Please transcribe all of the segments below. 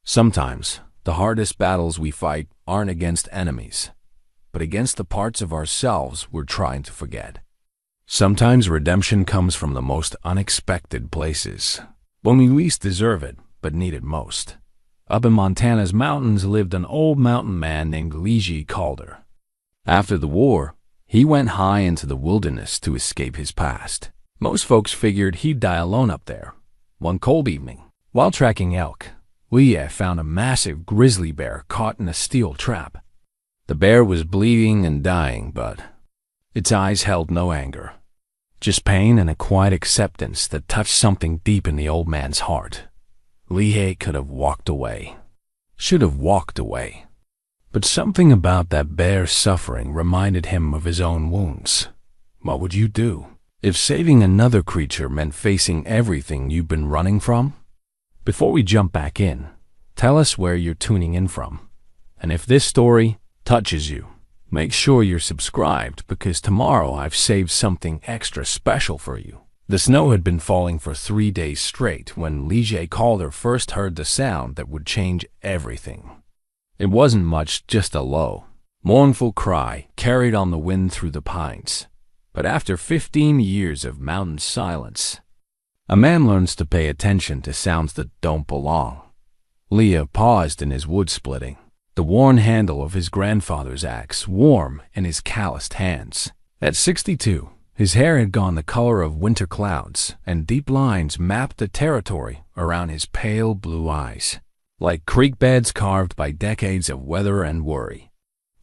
Sometimes, the hardest battles we fight aren't against enemies, but against the parts of ourselves we're trying to forget. Sometimes redemption comes from the most unexpected places, when we least deserve it, but need it most. Up in Montana's mountains lived an old mountain man named Lee Calder. After the war, he went high into the wilderness to escape his past. Most folks figured he'd die alone up there. One cold evening, while tracking elk, Lee found a massive grizzly bear caught in a steel trap. The bear was bleeding and dying, but its eyes held no anger, just pain and a quiet acceptance that touched something deep in the old man's heart. Lee could have walked away, should have walked away, but something about that bear's suffering reminded him of his own wounds. What would you do if saving another creature meant facing everything you've been running from? Before we jump back in, tell us where you're tuning in from. And if this story touches you, make sure you're subscribed, because tomorrow I've saved something extra special for you. The snow had been falling for 3 days straight when Lee Calder first heard the sound that would change everything. It wasn't much, just a low, mournful cry carried on the wind through the pines. But after 15 years of mountain silence, a man learns to pay attention to sounds that don't belong. Leah paused in his wood splitting, the worn handle of his grandfather's axe warm in his calloused hands. At 62, his hair had gone the color of winter clouds, and deep lines mapped the territory around his pale blue eyes, like creek beds carved by decades of weather and worry.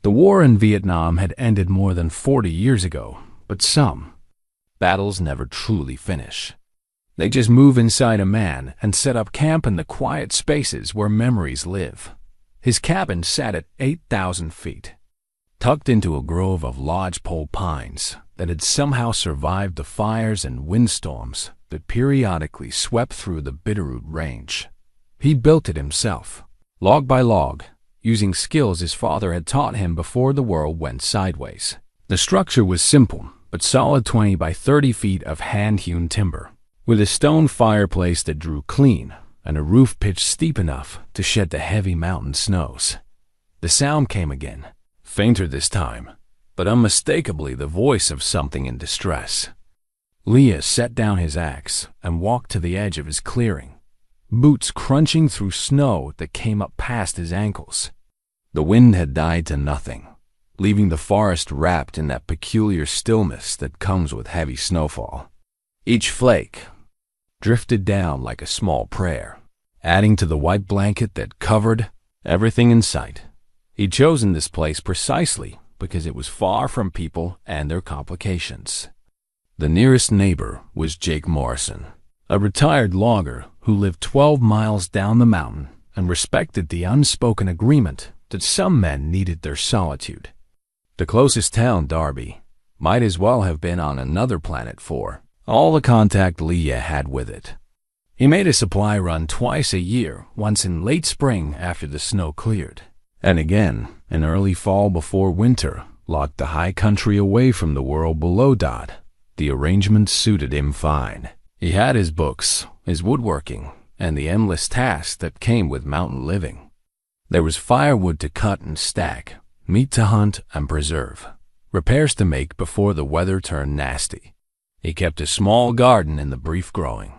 The war in Vietnam had ended more than 40 years ago, but some battles never truly finish. They just move inside a man and set up camp in the quiet spaces where memories live. His cabin sat at 8,000 feet, tucked into a grove of lodgepole pines that had somehow survived the fires and windstorms that periodically swept through the Bitterroot Range. He built it himself, log by log, using skills his father had taught him before the world went sideways. The structure was simple, but solid 20 by 30 feet of hand-hewn timber, with a stone fireplace that drew clean and a roof pitched steep enough to shed the heavy mountain snows. The sound came again, fainter this time, but unmistakably the voice of something in distress. Leah set down his axe and walked to the edge of his clearing, boots crunching through snow that came up past his ankles. The wind had died to nothing, leaving the forest wrapped in that peculiar stillness that comes with heavy snowfall. Each flake drifted down like a small prayer, adding to the white blanket that covered everything in sight. He'd chosen this place precisely because it was far from people and their complications. The nearest neighbor was Jake Morrison, a retired logger who lived 12 miles down the mountain and respected the unspoken agreement that some men needed their solitude. The closest town, Darby, might as well have been on another planet for all the contact Leah had with it. He made a supply run twice a year, once in late spring after the snow cleared, and again in early fall before winter locked the high country away from the world below. The arrangement suited him fine. He had his books, his woodworking, and the endless tasks that came with mountain living. There was firewood to cut and stack, meat to hunt and preserve, repairs to make before the weather turned nasty. He kept a small garden in the brief growing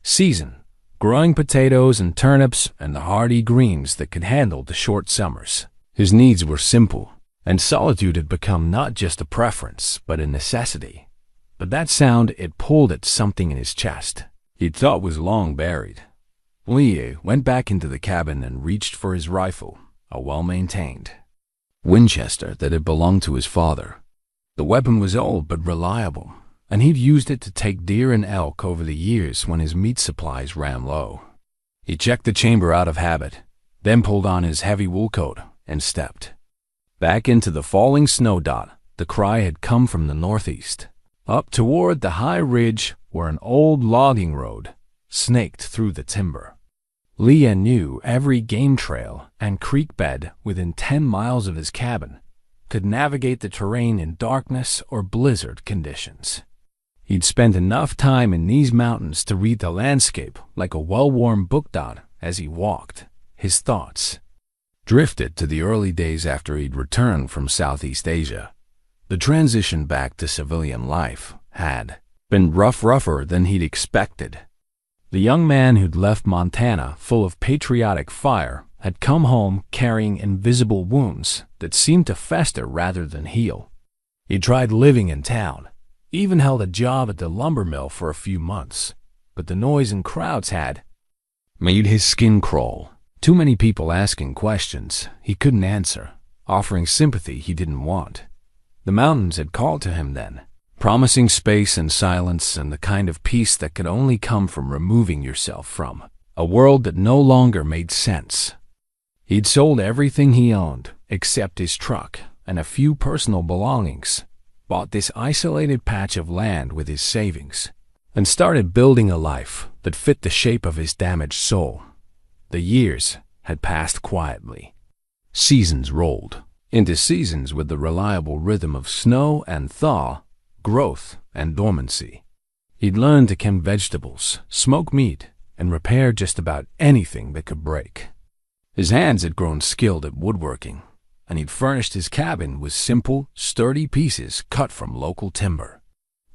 season, growing potatoes and turnips and the hardy greens that could handle the short summers. His needs were simple, and solitude had become not just a preference, but a necessity. But that sound, it pulled at something in his chest he'd thought was long buried. Lee went back into the cabin and reached for his rifle, a well-maintained Winchester that had belonged to his father. The weapon was old but reliable, and he'd used it to take deer and elk over the years when his meat supplies ran low. He checked the chamber out of habit, then pulled on his heavy wool coat and stepped back into the falling snow. The cry had come from the northeast, up toward the high ridge where an old logging road snaked through the timber. Leah knew every game trail and creek bed within 10 miles of his cabin, could navigate the terrain in darkness or blizzard conditions. He'd spent enough time in these mountains to read the landscape like a well-worn book. As he walked, his thoughts drifted to the early days after he'd returned from Southeast Asia. The transition back to civilian life had been rougher than he'd expected. The young man who'd left Montana full of patriotic fire had come home carrying invisible wounds that seemed to fester rather than heal. He tried living in town, even held a job at the lumber mill for a few months, but the noise and crowds had made his skin crawl. Too many people asking questions he couldn't answer, offering sympathy he didn't want. The mountains had called to him then, promising space and silence and the kind of peace that could only come from removing yourself from a world that no longer made sense. He'd sold everything he owned, except his truck and a few personal belongings, bought this isolated patch of land with his savings, and started building a life that fit the shape of his damaged soul. The years had passed quietly. Seasons rolled into seasons with the reliable rhythm of snow and thaw, growth and dormancy. He'd learned to can vegetables, smoke meat, and repair just about anything that could break. His hands had grown skilled at woodworking, and he'd furnished his cabin with simple, sturdy pieces cut from local timber.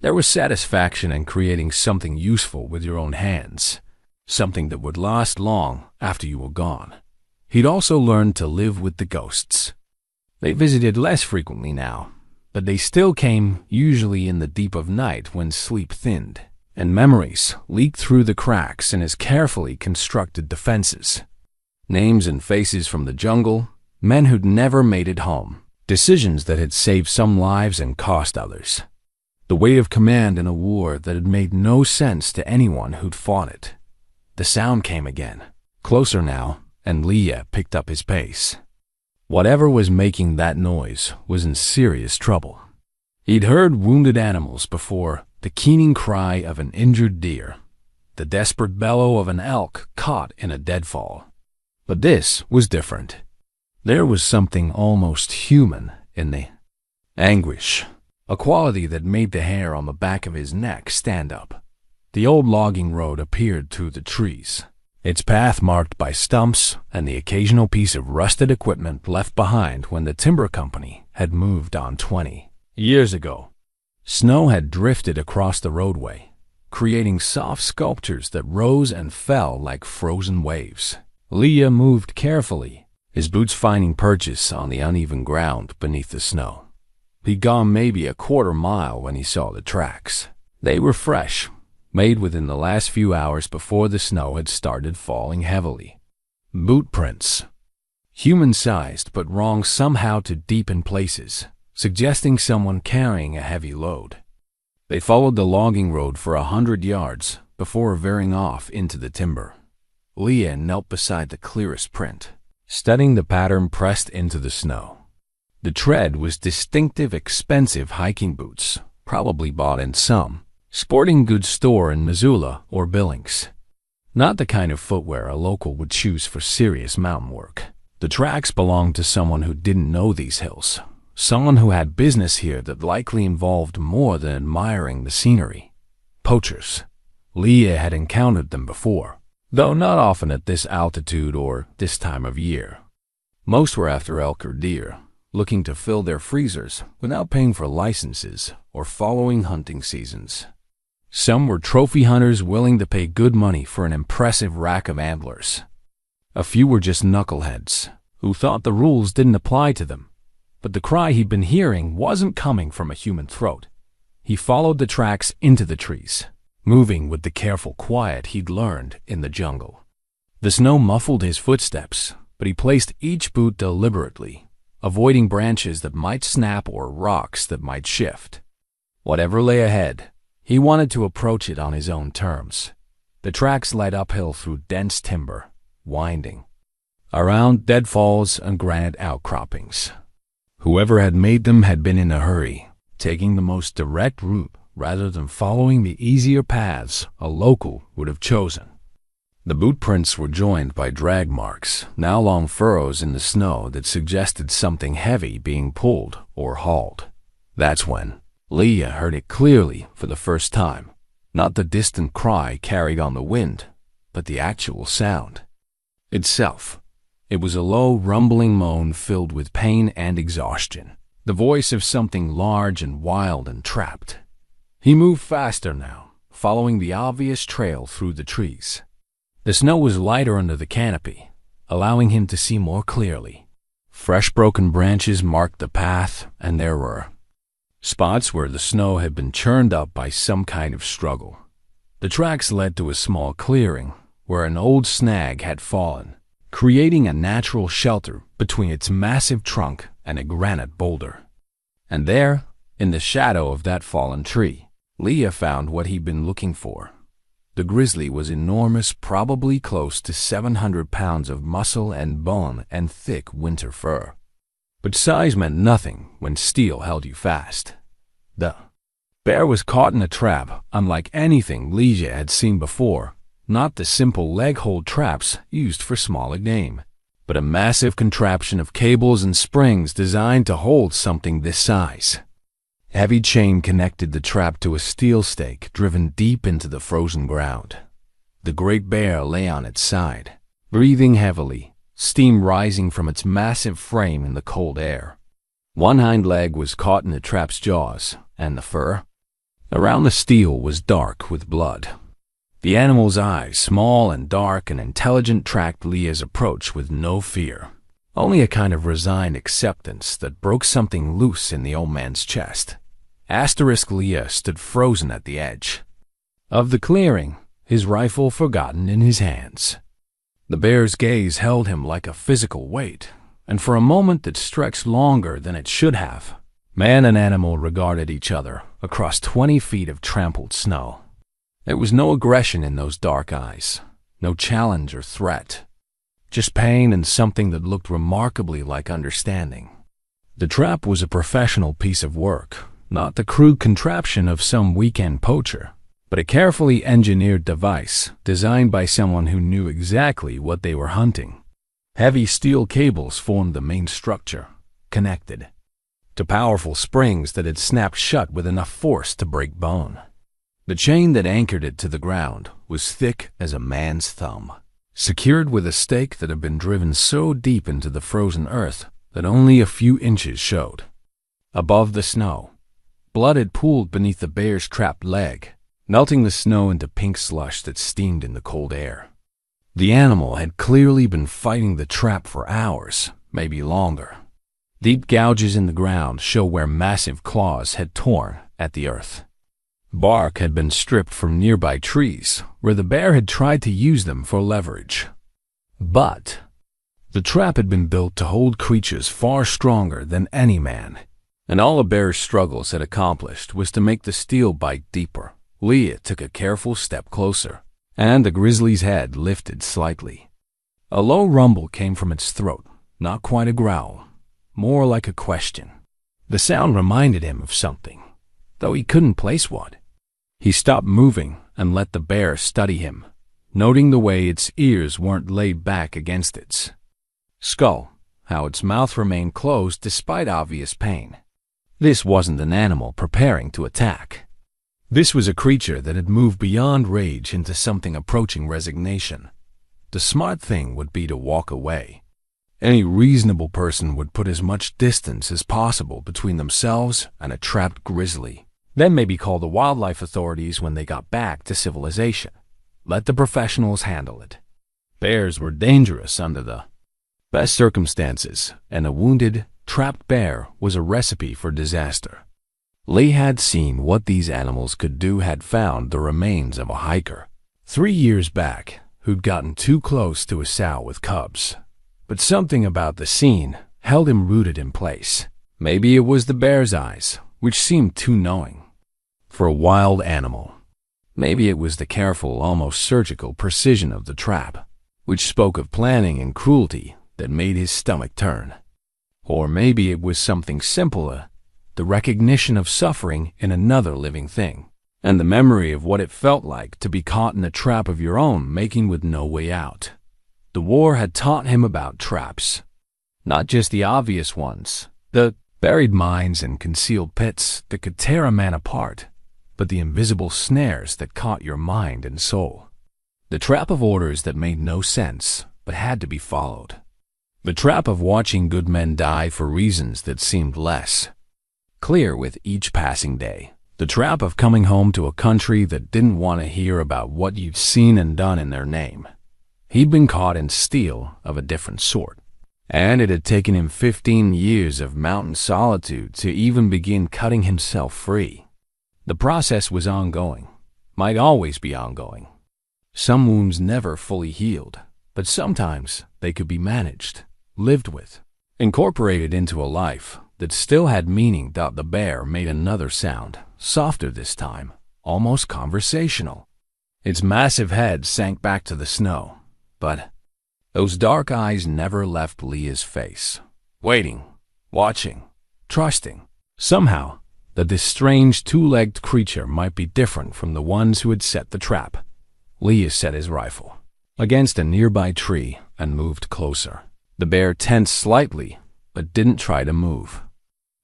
There was satisfaction in creating something useful with your own hands, something that would last long after you were gone. He'd also learned to live with the ghosts. They visited less frequently now, but they still came, usually in the deep of night when sleep thinned, and memories leaked through the cracks in his carefully constructed defenses. Names and faces from the jungle, men who'd never made it home, decisions that had saved some lives and cost others. The weight of command in a war that had made no sense to anyone who'd fought it. The sound came again, closer now, and Leah picked up his pace. Whatever was making that noise was in serious trouble. He'd heard wounded animals before, the keening cry of an injured deer, the desperate bellow of an elk caught in a deadfall. But this was different. There was something almost human in the anguish, a quality that made the hair on the back of his neck stand up. The old logging road appeared through the trees, its path marked by stumps and the occasional piece of rusted equipment left behind when the timber company had moved on 20 years ago. Snow had drifted across the roadway, creating soft sculptures that rose and fell like frozen waves. Leah moved carefully, his boots finding purchase on the uneven ground beneath the snow. He'd gone maybe a quarter mile when he saw the tracks. They were fresh, made within the last few hours before the snow had started falling heavily. Boot prints. Human-sized but wrong somehow to deep in places, suggesting someone carrying a heavy load. They followed the logging road for 100 yards before veering off into the timber. Leah knelt beside the clearest print, studying the pattern pressed into the snow. The tread was distinctive, expensive hiking boots, probably bought in some sporting goods store in Missoula or Billings. Not the kind of footwear a local would choose for serious mountain work. The tracks belonged to someone who didn't know these hills, someone who had business here that likely involved more than admiring the scenery. Poachers. Leah had encountered them before, though not often at this altitude or this time of year. Most were after elk or deer, looking to fill their freezers without paying for licenses or following hunting seasons. Some were trophy hunters willing to pay good money for an impressive rack of antlers. A few were just knuckleheads who thought the rules didn't apply to them. But the cry he'd been hearing wasn't coming from a human throat. He followed the tracks into the trees, moving with the careful quiet he'd learned in the jungle. The snow muffled his footsteps, but he placed each boot deliberately, avoiding branches that might snap or rocks that might shift. Whatever lay ahead, he wanted to approach it on his own terms. The tracks led uphill through dense timber, winding around deadfalls and granite outcroppings. Whoever had made them had been in a hurry, taking the most direct route rather than following the easier paths a local would have chosen. The boot prints were joined by drag marks, now long furrows in the snow that suggested something heavy being pulled or hauled. That's when Leah heard it clearly for the first time, not the distant cry carried on the wind, but the actual sound itself. It was a low, rumbling moan filled with pain and exhaustion, the voice of something large and wild and trapped. He moved faster now, following the obvious trail through the trees. The snow was lighter under the canopy, allowing him to see more clearly. Fresh broken branches marked the path, and there were spots where the snow had been churned up by some kind of struggle. The tracks led to a small clearing where an old snag had fallen, creating a natural shelter between its massive trunk and a granite boulder. And there, in the shadow of that fallen tree, Leah found what he'd been looking for. The grizzly was enormous, probably close to 700 pounds of muscle and bone and thick winter fur. But size meant nothing when steel held you fast. The bear was caught in a trap unlike anything Leah had seen before, not the simple leg-hold traps used for smaller game, but a massive contraption of cables and springs designed to hold something this size. Heavy chain connected the trap to a steel stake driven deep into the frozen ground. The great bear lay on its side, breathing heavily, steam rising from its massive frame in the cold air. One hind leg was caught in the trap's jaws, and the fur around the steel was dark with blood. The animal's eyes, small and dark and intelligent, tracked Leah's approach with no fear, only a kind of resigned acceptance that broke something loose in the old man's chest. Leah stood frozen at the edge of the clearing, his rifle forgotten in his hands. The bear's gaze held him like a physical weight, and for a moment that stretched longer than it should have, man and animal regarded each other across 20 feet of trampled snow. There was no aggression in those dark eyes, no challenge or threat, just pain and something that looked remarkably like understanding. The trap was a professional piece of work, not the crude contraption of some weekend poacher, but a carefully engineered device designed by someone who knew exactly what they were hunting. Heavy steel cables formed the main structure, connected to powerful springs that had snapped shut with enough force to break bone. The chain that anchored it to the ground was thick as a man's thumb, secured with a stake that had been driven so deep into the frozen earth that only a few inches showed. Above the snow, blood had pooled beneath the bear's trapped leg, melting the snow into pink slush that steamed in the cold air. The animal had clearly been fighting the trap for hours, maybe longer. Deep gouges in the ground show where massive claws had torn at the earth. Bark had been stripped from nearby trees, where the bear had tried to use them for leverage. But the trap had been built to hold creatures far stronger than any man, and all a bear's struggles had accomplished was to make the steel bite deeper. Leah took a careful step closer, and the grizzly's head lifted slightly. A low rumble came from its throat, not quite a growl, more like a question. The sound reminded him of something, though he couldn't place what. He stopped moving and let the bear study him, noting the way its ears weren't laid back against its skull, how its mouth remained closed despite obvious pain. This wasn't an animal preparing to attack. This was a creature that had moved beyond rage into something approaching resignation. The smart thing would be to walk away. Any reasonable person would put as much distance as possible between themselves and a trapped grizzly, then maybe call the wildlife authorities when they got back to civilization. Let the professionals handle it. Bears were dangerous under the best circumstances, and a wounded, trapped bear was a recipe for disaster. Lee had seen what these animals could do, had found the remains of a hiker 3 years back who'd gotten too close to a sow with cubs. But something about the scene held him rooted in place. Maybe it was the bear's eyes, which seemed too knowing for a wild animal. Maybe it was the careful, almost surgical precision of the trap, which spoke of planning and cruelty that made his stomach turn. Or maybe it was something simpler, the recognition of suffering in another living thing, and the memory of what it felt like to be caught in a trap of your own making with no way out. The war had taught him about traps, not just the obvious ones, the buried mines and concealed pits that could tear a man apart, but the invisible snares that caught your mind and soul. The trap of orders that made no sense but had to be followed. The trap of watching good men die for reasons that seemed less clear with each passing day. The trap of coming home to a country that didn't want to hear about what you'd seen and done in their name. He'd been caught in steel of a different sort, and it had taken him 15 years of mountain solitude to even begin cutting himself free. The process was ongoing, might always be ongoing. Some wounds never fully healed, but sometimes they could be managed, lived with, incorporated into a life that still had meaning. The bear made another sound, softer this time, almost conversational. Its massive head sank back to the snow, but those dark eyes never left Leah's face. Waiting, watching, trusting. Somehow, that this strange two-legged creature might be different from the ones who had set the trap. Leah set his rifle against a nearby tree and moved closer. The bear tensed slightly, but didn't try to move.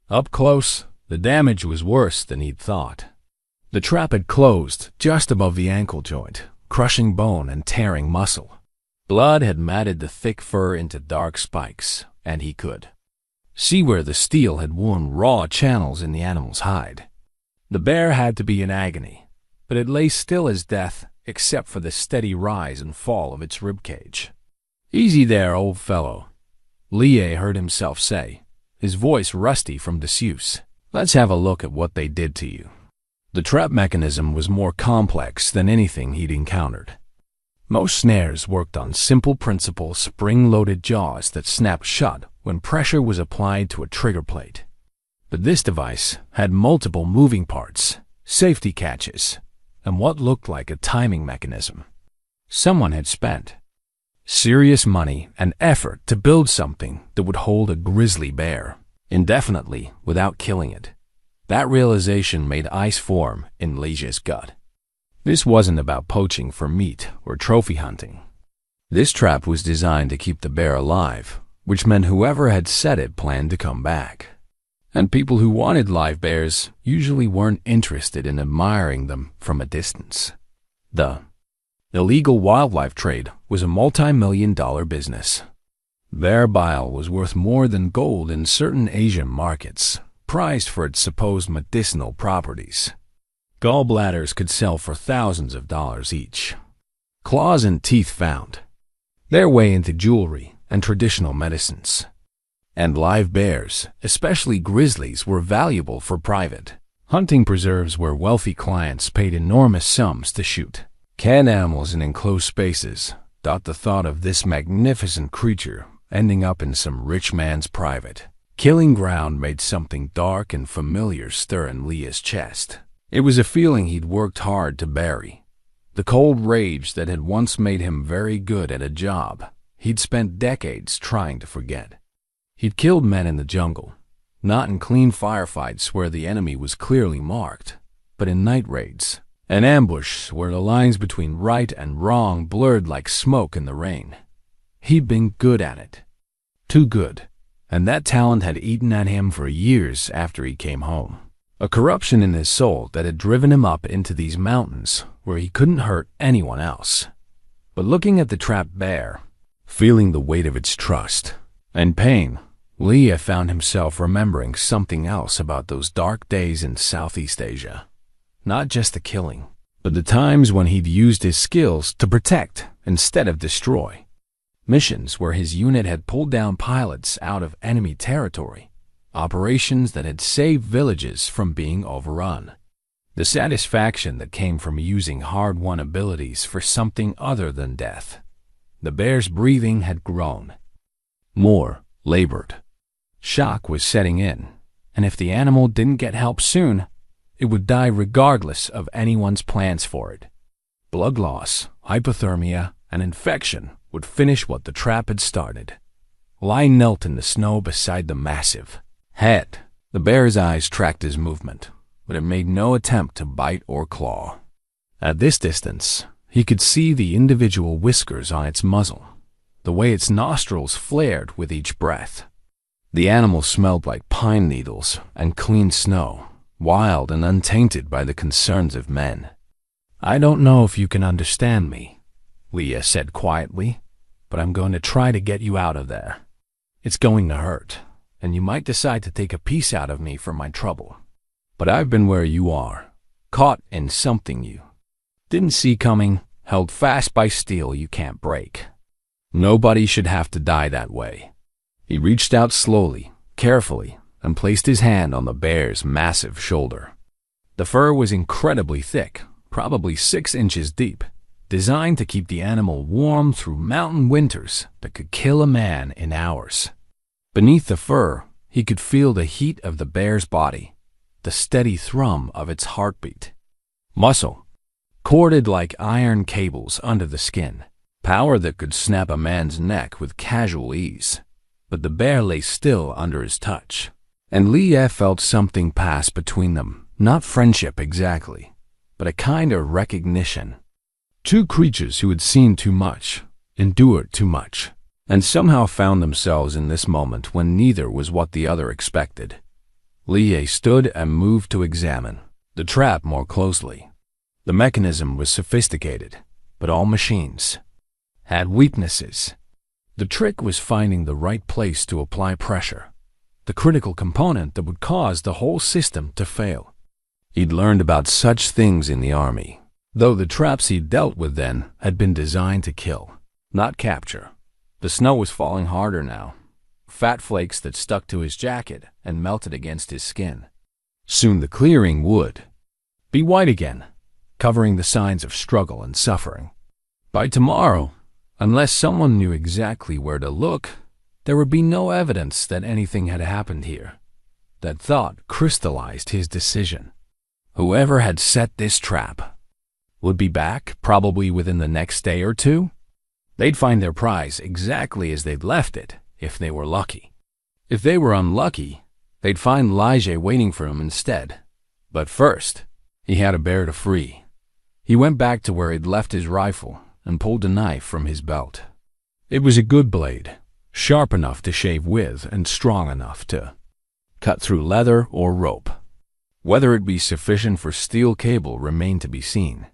Up close, the damage was worse than he'd thought. The trap had closed just above the ankle joint, crushing bone and tearing muscle. Blood had matted the thick fur into dark spikes, and he could see where the steel had worn raw channels in the animal's hide. The bear had to be in agony, but it lay still as death except for the steady rise and fall of its ribcage. "Easy there, old fellow," Leah heard himself say, his voice rusty from disuse. "Let's have a look at what they did to you." The trap mechanism was more complex than anything he'd encountered. Most snares worked on simple principle spring-loaded jaws that snapped shut when pressure was applied to a trigger plate. But this device had multiple moving parts, safety catches, and what looked like a timing mechanism. Someone had spent serious money and effort to build something that would hold a grizzly bear indefinitely without killing it. That realization made ice form in Leah's gut. This wasn't about poaching for meat or trophy hunting. This trap was designed to keep the bear alive, which meant whoever had set it planned to come back. And people who wanted live bears usually weren't interested in admiring them from a distance. The illegal wildlife trade was a multi-million-dollar business. Bear bile was worth more than gold in certain Asian markets, prized for its supposed medicinal properties. Gallbladders could sell for thousands of dollars each. Claws and teeth found their way into jewelry and traditional medicines. And live bears, especially grizzlies, were valuable for private hunting preserves where wealthy clients paid enormous sums to shoot canned animals in enclosed spaces. The thought of this magnificent creature ending up in some rich man's private killing ground made something dark and familiar stir in Leah's chest. It was a feeling he'd worked hard to bury. The cold rage that had once made him very good at a job he'd spent decades trying to forget. He'd killed men in the jungle, not in clean firefights where the enemy was clearly marked, but in night raids, an ambush where the lines between right and wrong blurred like smoke in the rain. He'd been good at it. Too good. And that talent had eaten at him for years after he came home. A corruption in his soul that had driven him up into these mountains where he couldn't hurt anyone else. But looking at the trapped bear, feeling the weight of its trust and pain, Leah found himself remembering something else about those dark days in Southeast Asia. Not just the killing, but the times when he'd used his skills to protect instead of destroy. Missions where his unit had pulled down pilots out of enemy territory. Operations that had saved villages from being overrun. The satisfaction that came from using hard-won abilities for something other than death. The bear's breathing had grown. More labored. Shock was setting in, and if the animal didn't get help soon, it would die regardless of anyone's plans for it. Blood loss, hypothermia, and infection would finish what the trap had started. Lying knelt in the snow beside the massive head, the bear's eyes tracked his movement, but it made no attempt to bite or claw. At this distance, he could see the individual whiskers on its muzzle, the way its nostrils flared with each breath. The animal smelled like pine needles and clean snow, wild and untainted by the concerns of men. "I don't know if you can understand me," Leah said quietly, "but I'm going to try to get you out of there." It's going to hurt, and you might decide to take a piece out of me for my trouble. But I've been where you are, caught in something you didn't see coming, held fast by steel you can't break. Nobody should have to die that way." He reached out slowly, carefully, and placed his hand on the bear's massive shoulder. The fur was incredibly thick, probably 6 inches deep, designed to keep the animal warm through mountain winters that could kill a man in hours. Beneath the fur, he could feel the heat of the bear's body, the steady thrum of its heartbeat. Muscle, corded like iron cables under the skin, power that could snap a man's neck with casual ease. But the bear lay still under his touch, and Li Ye felt something pass between them, not friendship exactly, but a kind of recognition. Two creatures who had seen too much, endured too much, and somehow found themselves in this moment when neither was what the other expected. Li Ye stood and moved to examine the trap more closely. The mechanism was sophisticated, but all machines had weaknesses. The trick was finding the right place to apply pressure, the critical component that would cause the whole system to fail. He'd learned about such things in the army, though the traps he'd dealt with then had been designed to kill, not capture. The snow was falling harder now, fat flakes that stuck to his jacket and melted against his skin. Soon the clearing would be white again, covering the signs of struggle and suffering. By tomorrow, unless someone knew exactly where to look, there would be no evidence that anything had happened here. That thought crystallized his decision. Whoever had set this trap would be back probably within the next day or two. They'd find their prize exactly as they'd left it, if they were lucky. If they were unlucky, they'd find Li Ye waiting for him instead. But first, he had a bear to free. He went back to where he'd left his rifle and pulled a knife from his belt. It was a good blade, sharp enough to shave with and strong enough to cut through leather or rope. Whether it be sufficient for steel cable remained to be seen.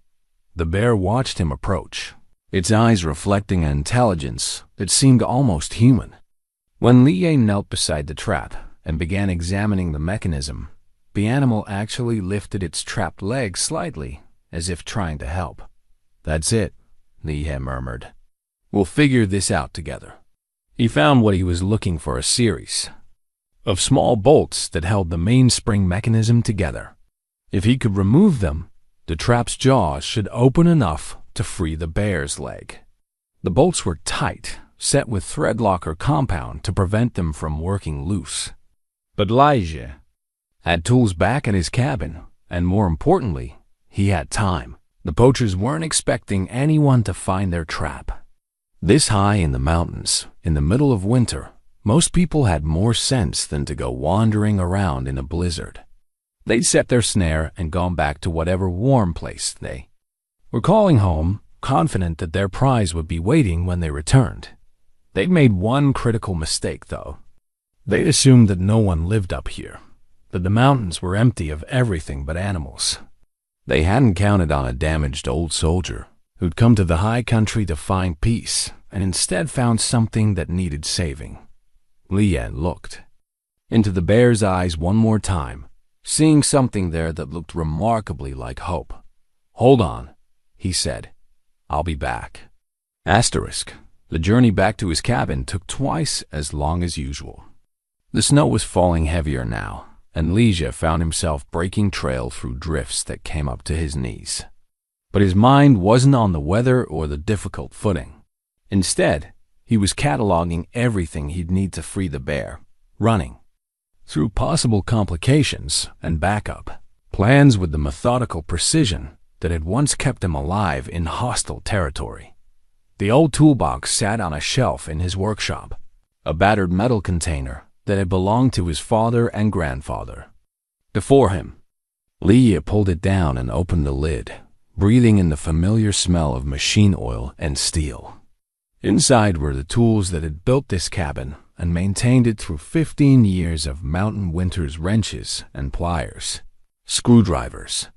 The bear watched him approach, its eyes reflecting an intelligence that seemed almost human. When Li Ye knelt beside the trap and began examining the mechanism, the animal actually lifted its trapped leg slightly, as if trying to help. "That's it," Li Ye murmured. "We'll figure this out together." He found what he was looking for, a series of small bolts that held the mainspring mechanism together. If he could remove them, the trap's jaws should open enough to free the bear's leg. The bolts were tight, set with thread locker compound to prevent them from working loose. But Li Ye had tools back at his cabin, and more importantly, he had time. The poachers weren't expecting anyone to find their trap. This high in the mountains, in the middle of winter, most people had more sense than to go wandering around in a blizzard. They'd set their snare and gone back to whatever warm place they were calling home, confident that their prize would be waiting when they returned. They'd made one critical mistake, though. They'd assumed that no one lived up here, that the mountains were empty of everything but animals. They hadn't counted on a damaged old soldier who'd come to the high country to find peace and instead found something that needed saving. Li Ye looked into the bear's eyes one more time, seeing something there that looked remarkably like hope. "Hold on," he said. "I'll be back." Asterisk. The journey back to his cabin took twice as long as usual. The snow was falling heavier now, and Li Ye found himself breaking trail through drifts that came up to his knees. But his mind wasn't on the weather or the difficult footing. Instead, he was cataloging everything he'd need to free the bear, running through possible complications and backup plans with the methodical precision that had once kept him alive in hostile territory. The old toolbox sat on a shelf in his workshop, a battered metal container that had belonged to his father and grandfather. Before him, Li Ye pulled it down and opened the lid, breathing in the familiar smell of machine oil and steel. Inside were the tools that had built this cabin and maintained it through 15 years of mountain winters: wrenches and pliers, screwdrivers,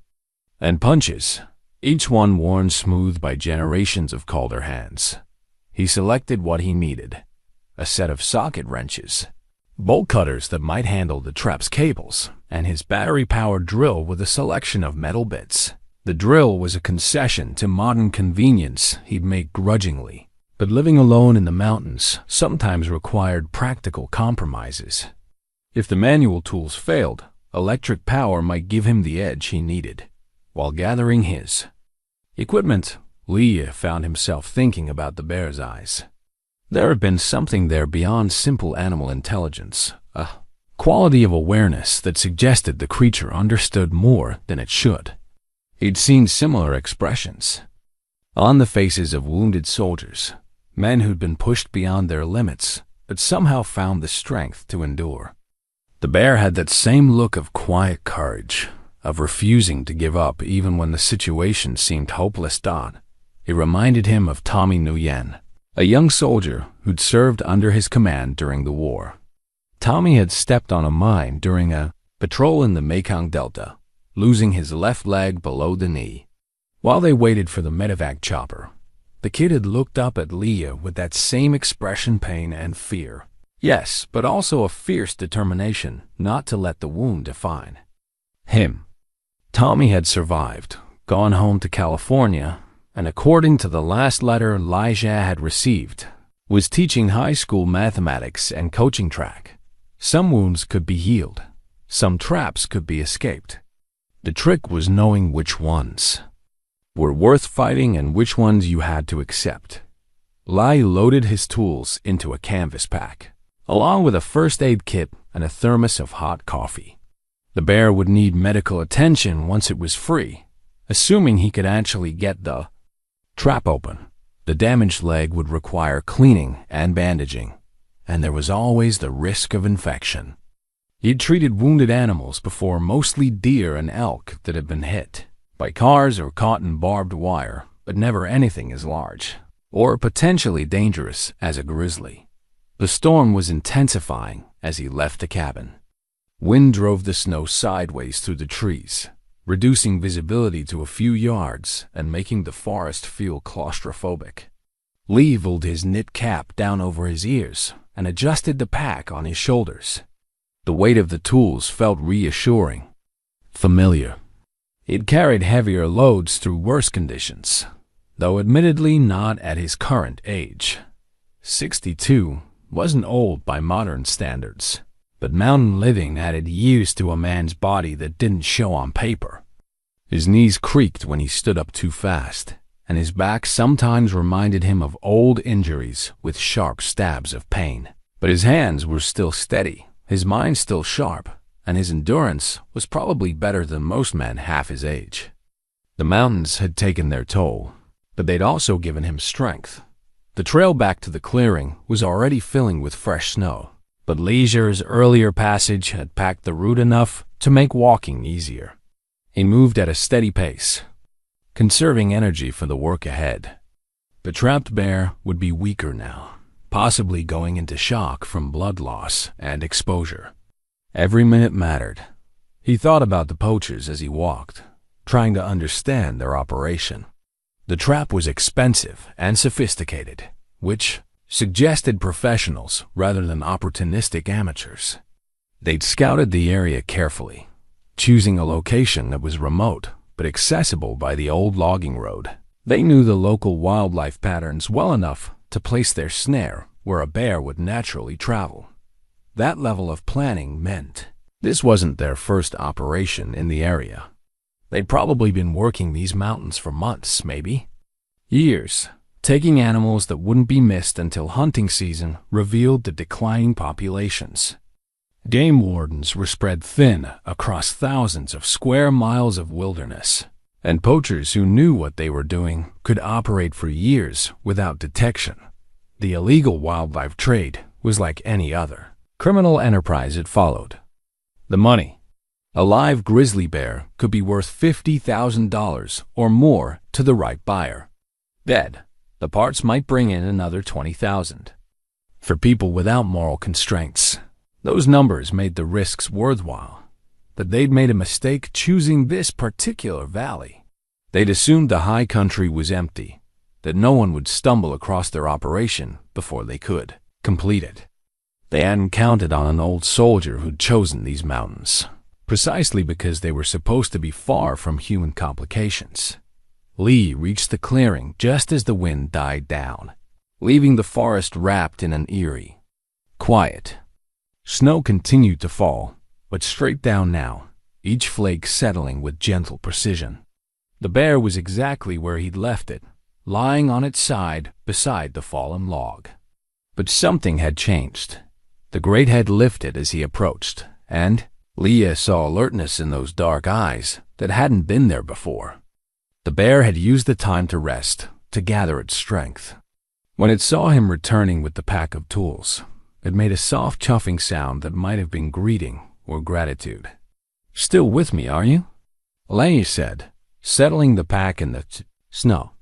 and punches, each one worn smooth by generations of Calder hands. He selected what he needed: a set of socket wrenches, bolt cutters that might handle the trap's cables, and his battery-powered drill with a selection of metal bits. The drill was a concession to modern convenience he'd make grudgingly, but living alone in the mountains sometimes required practical compromises. If the manual tools failed, electric power might give him the edge he needed. While gathering his equipment, Lee found himself thinking about the bear's eyes. There had been something there beyond simple animal intelligence, a quality of awareness that suggested the creature understood more than it should. He'd seen similar expressions on the faces of wounded soldiers, men who'd been pushed beyond their limits, but somehow found the strength to endure. The bear had that same look of quiet courage, of refusing to give up even when the situation seemed hopeless. It reminded him of Tommy Nguyen, a young soldier who'd served under his command during the war. Tommy had stepped on a mine during a patrol in the Mekong Delta, losing his left leg below the knee. While they waited for the medevac chopper, the kid had looked up at Leah with that same expression, pain and fear. Yes, but also a fierce determination not to let the wound define him. Tommy had survived, gone home to California, and according to the last letter Elijah had received, was teaching high school mathematics and coaching track. Some wounds could be healed, some traps could be escaped. The trick was knowing which ones were worth fighting and which ones you had to accept. Lai loaded his tools into a canvas pack, along with a first aid kit and a thermos of hot coffee. The bear would need medical attention once it was free, assuming he could actually get the trap open. The damaged leg would require cleaning and bandaging, and there was always the risk of infection. He'd treated wounded animals before, mostly deer and elk that had been hit by cars or caught in barbed wire, but never anything as large or potentially dangerous as a grizzly. The storm was intensifying as he left the cabin. Wind drove the snow sideways through the trees, reducing visibility to a few yards and making the forest feel claustrophobic. Lee pulled his knit cap down over his ears and adjusted the pack on his shoulders. The weight of the tools felt reassuring, familiar. He'd carried heavier loads through worse conditions, though admittedly not at his current age. 62 wasn't old by modern standards, but mountain living added years to a man's body that didn't show on paper. His knees creaked when he stood up too fast, and his back sometimes reminded him of old injuries with sharp stabs of pain. But his hands were still steady, his mind still sharp, and his endurance was probably better than most men half his age. The mountains had taken their toll, but they'd also given him strength. The trail back to the clearing was already filling with fresh snow, but Leisure's earlier passage had packed the route enough to make walking easier. He moved at a steady pace, conserving energy for the work ahead. The trapped bear would be weaker now, possibly going into shock from blood loss and exposure. Every minute mattered. He thought about the poachers as he walked, trying to understand their operation. The trap was expensive and sophisticated, which suggested professionals rather than opportunistic amateurs. They'd scouted the area carefully, choosing a location that was remote but accessible by the old logging road. They knew the local wildlife patterns well enough to place their snare where a bear would naturally travel. That level of planning meant this wasn't their first operation in the area. They'd probably been working these mountains for months, maybe years, taking animals that wouldn't be missed until hunting season revealed the declining populations. Game wardens were spread thin across thousands of square miles of wilderness, and poachers who knew what they were doing could operate for years without detection. The illegal wildlife trade was like any other criminal enterprise it followed. The money. A live grizzly bear could be worth $50,000 or more to the right buyer. Dead, the parts might bring in another $20,000. For people without moral constraints, those numbers made the risks worthwhile. But they'd made a mistake choosing this particular valley. They'd assumed the high country was empty, that no one would stumble across their operation before they could. completed. They hadn't counted on an old soldier who'd chosen these mountains, precisely because they were supposed to be far from human complications. Lee reached the clearing just as the wind died down, leaving the forest wrapped in an eerie quiet. Snow continued to fall, but straight down now, each flake settling with gentle precision. The bear was exactly where he'd left it, lying on its side beside the fallen log. But something had changed. The great head lifted as he approached, and Leah saw alertness in those dark eyes that hadn't been there before. The bear had used the time to rest, to gather its strength. When it saw him returning with the pack of tools, it made a soft chuffing sound that might have been greeting or gratitude. "Still with me, are you?" Leah said, settling the pack in the snow.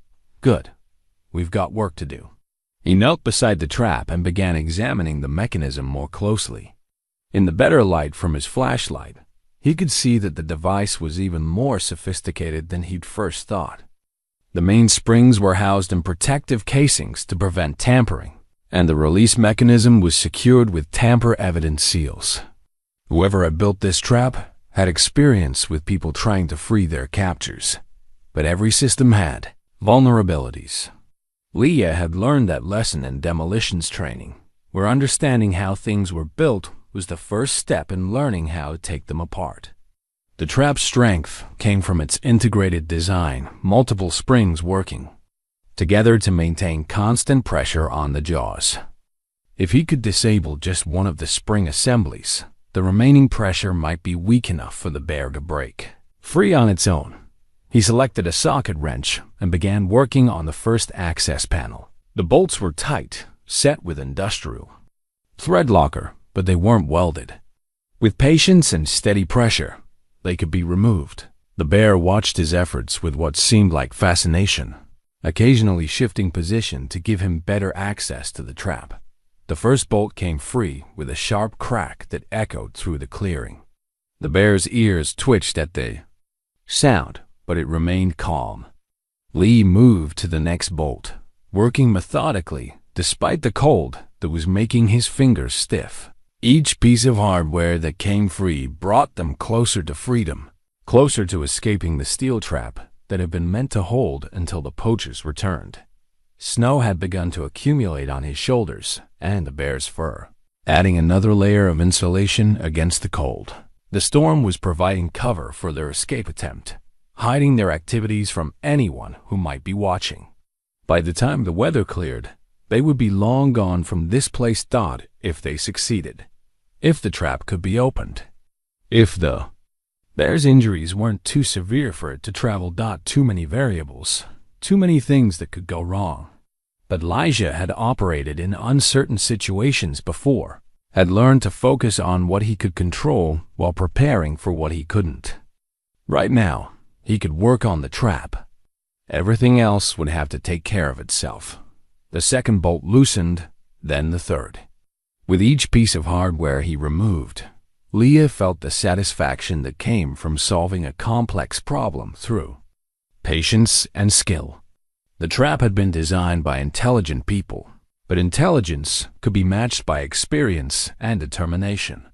"Good. We've got work to do." He knelt beside the trap and began examining the mechanism more closely. In the better light from his flashlight, he could see that the device was even more sophisticated than he'd first thought. The main springs were housed in protective casings to prevent tampering, and the release mechanism was secured with tamper-evident seals. Whoever had built this trap had experience with people trying to free their captures, but every system had vulnerabilities. Leah had learned that lesson in demolitions training, where understanding how things were built was the first step in learning how to take them apart. The trap's strength came from its integrated design, multiple springs working together to maintain constant pressure on the jaws. If he could disable just one of the spring assemblies, the remaining pressure might be weak enough for the bear to break free on its own. He selected a socket wrench and began working on the first access panel. The bolts were tight, set with industrial thread locker, but they weren't welded. With patience and steady pressure, they could be removed. The bear watched his efforts with what seemed like fascination, occasionally shifting position to give him better access to the trap. The first bolt came free with a sharp crack that echoed through the clearing. The bear's ears twitched at the sound, but it remained calm. Lee moved to the next bolt, working methodically despite the cold that was making his fingers stiff. Each piece of hardware that came free brought them closer to freedom, closer to escaping the steel trap that had been meant to hold until the poachers returned. Snow had begun to accumulate on his shoulders and the bear's fur, adding another layer of insulation against the cold. The storm was providing cover for their escape attempt, hiding their activities from anyone who might be watching. By the time the weather cleared, they would be long gone from this place if they succeeded. If the trap could be opened. If the bear's injuries weren't too severe for it to travel. Too many variables, too many things that could go wrong. But Elijah had operated in uncertain situations before, had learned to focus on what he could control while preparing for what he couldn't. Right now, he could work on the trap. Everything else would have to take care of itself. The second bolt loosened, then the third. With each piece of hardware he removed, Leah felt the satisfaction that came from solving a complex problem through patience and skill. The trap had been designed by intelligent people, but intelligence could be matched by experience and determination.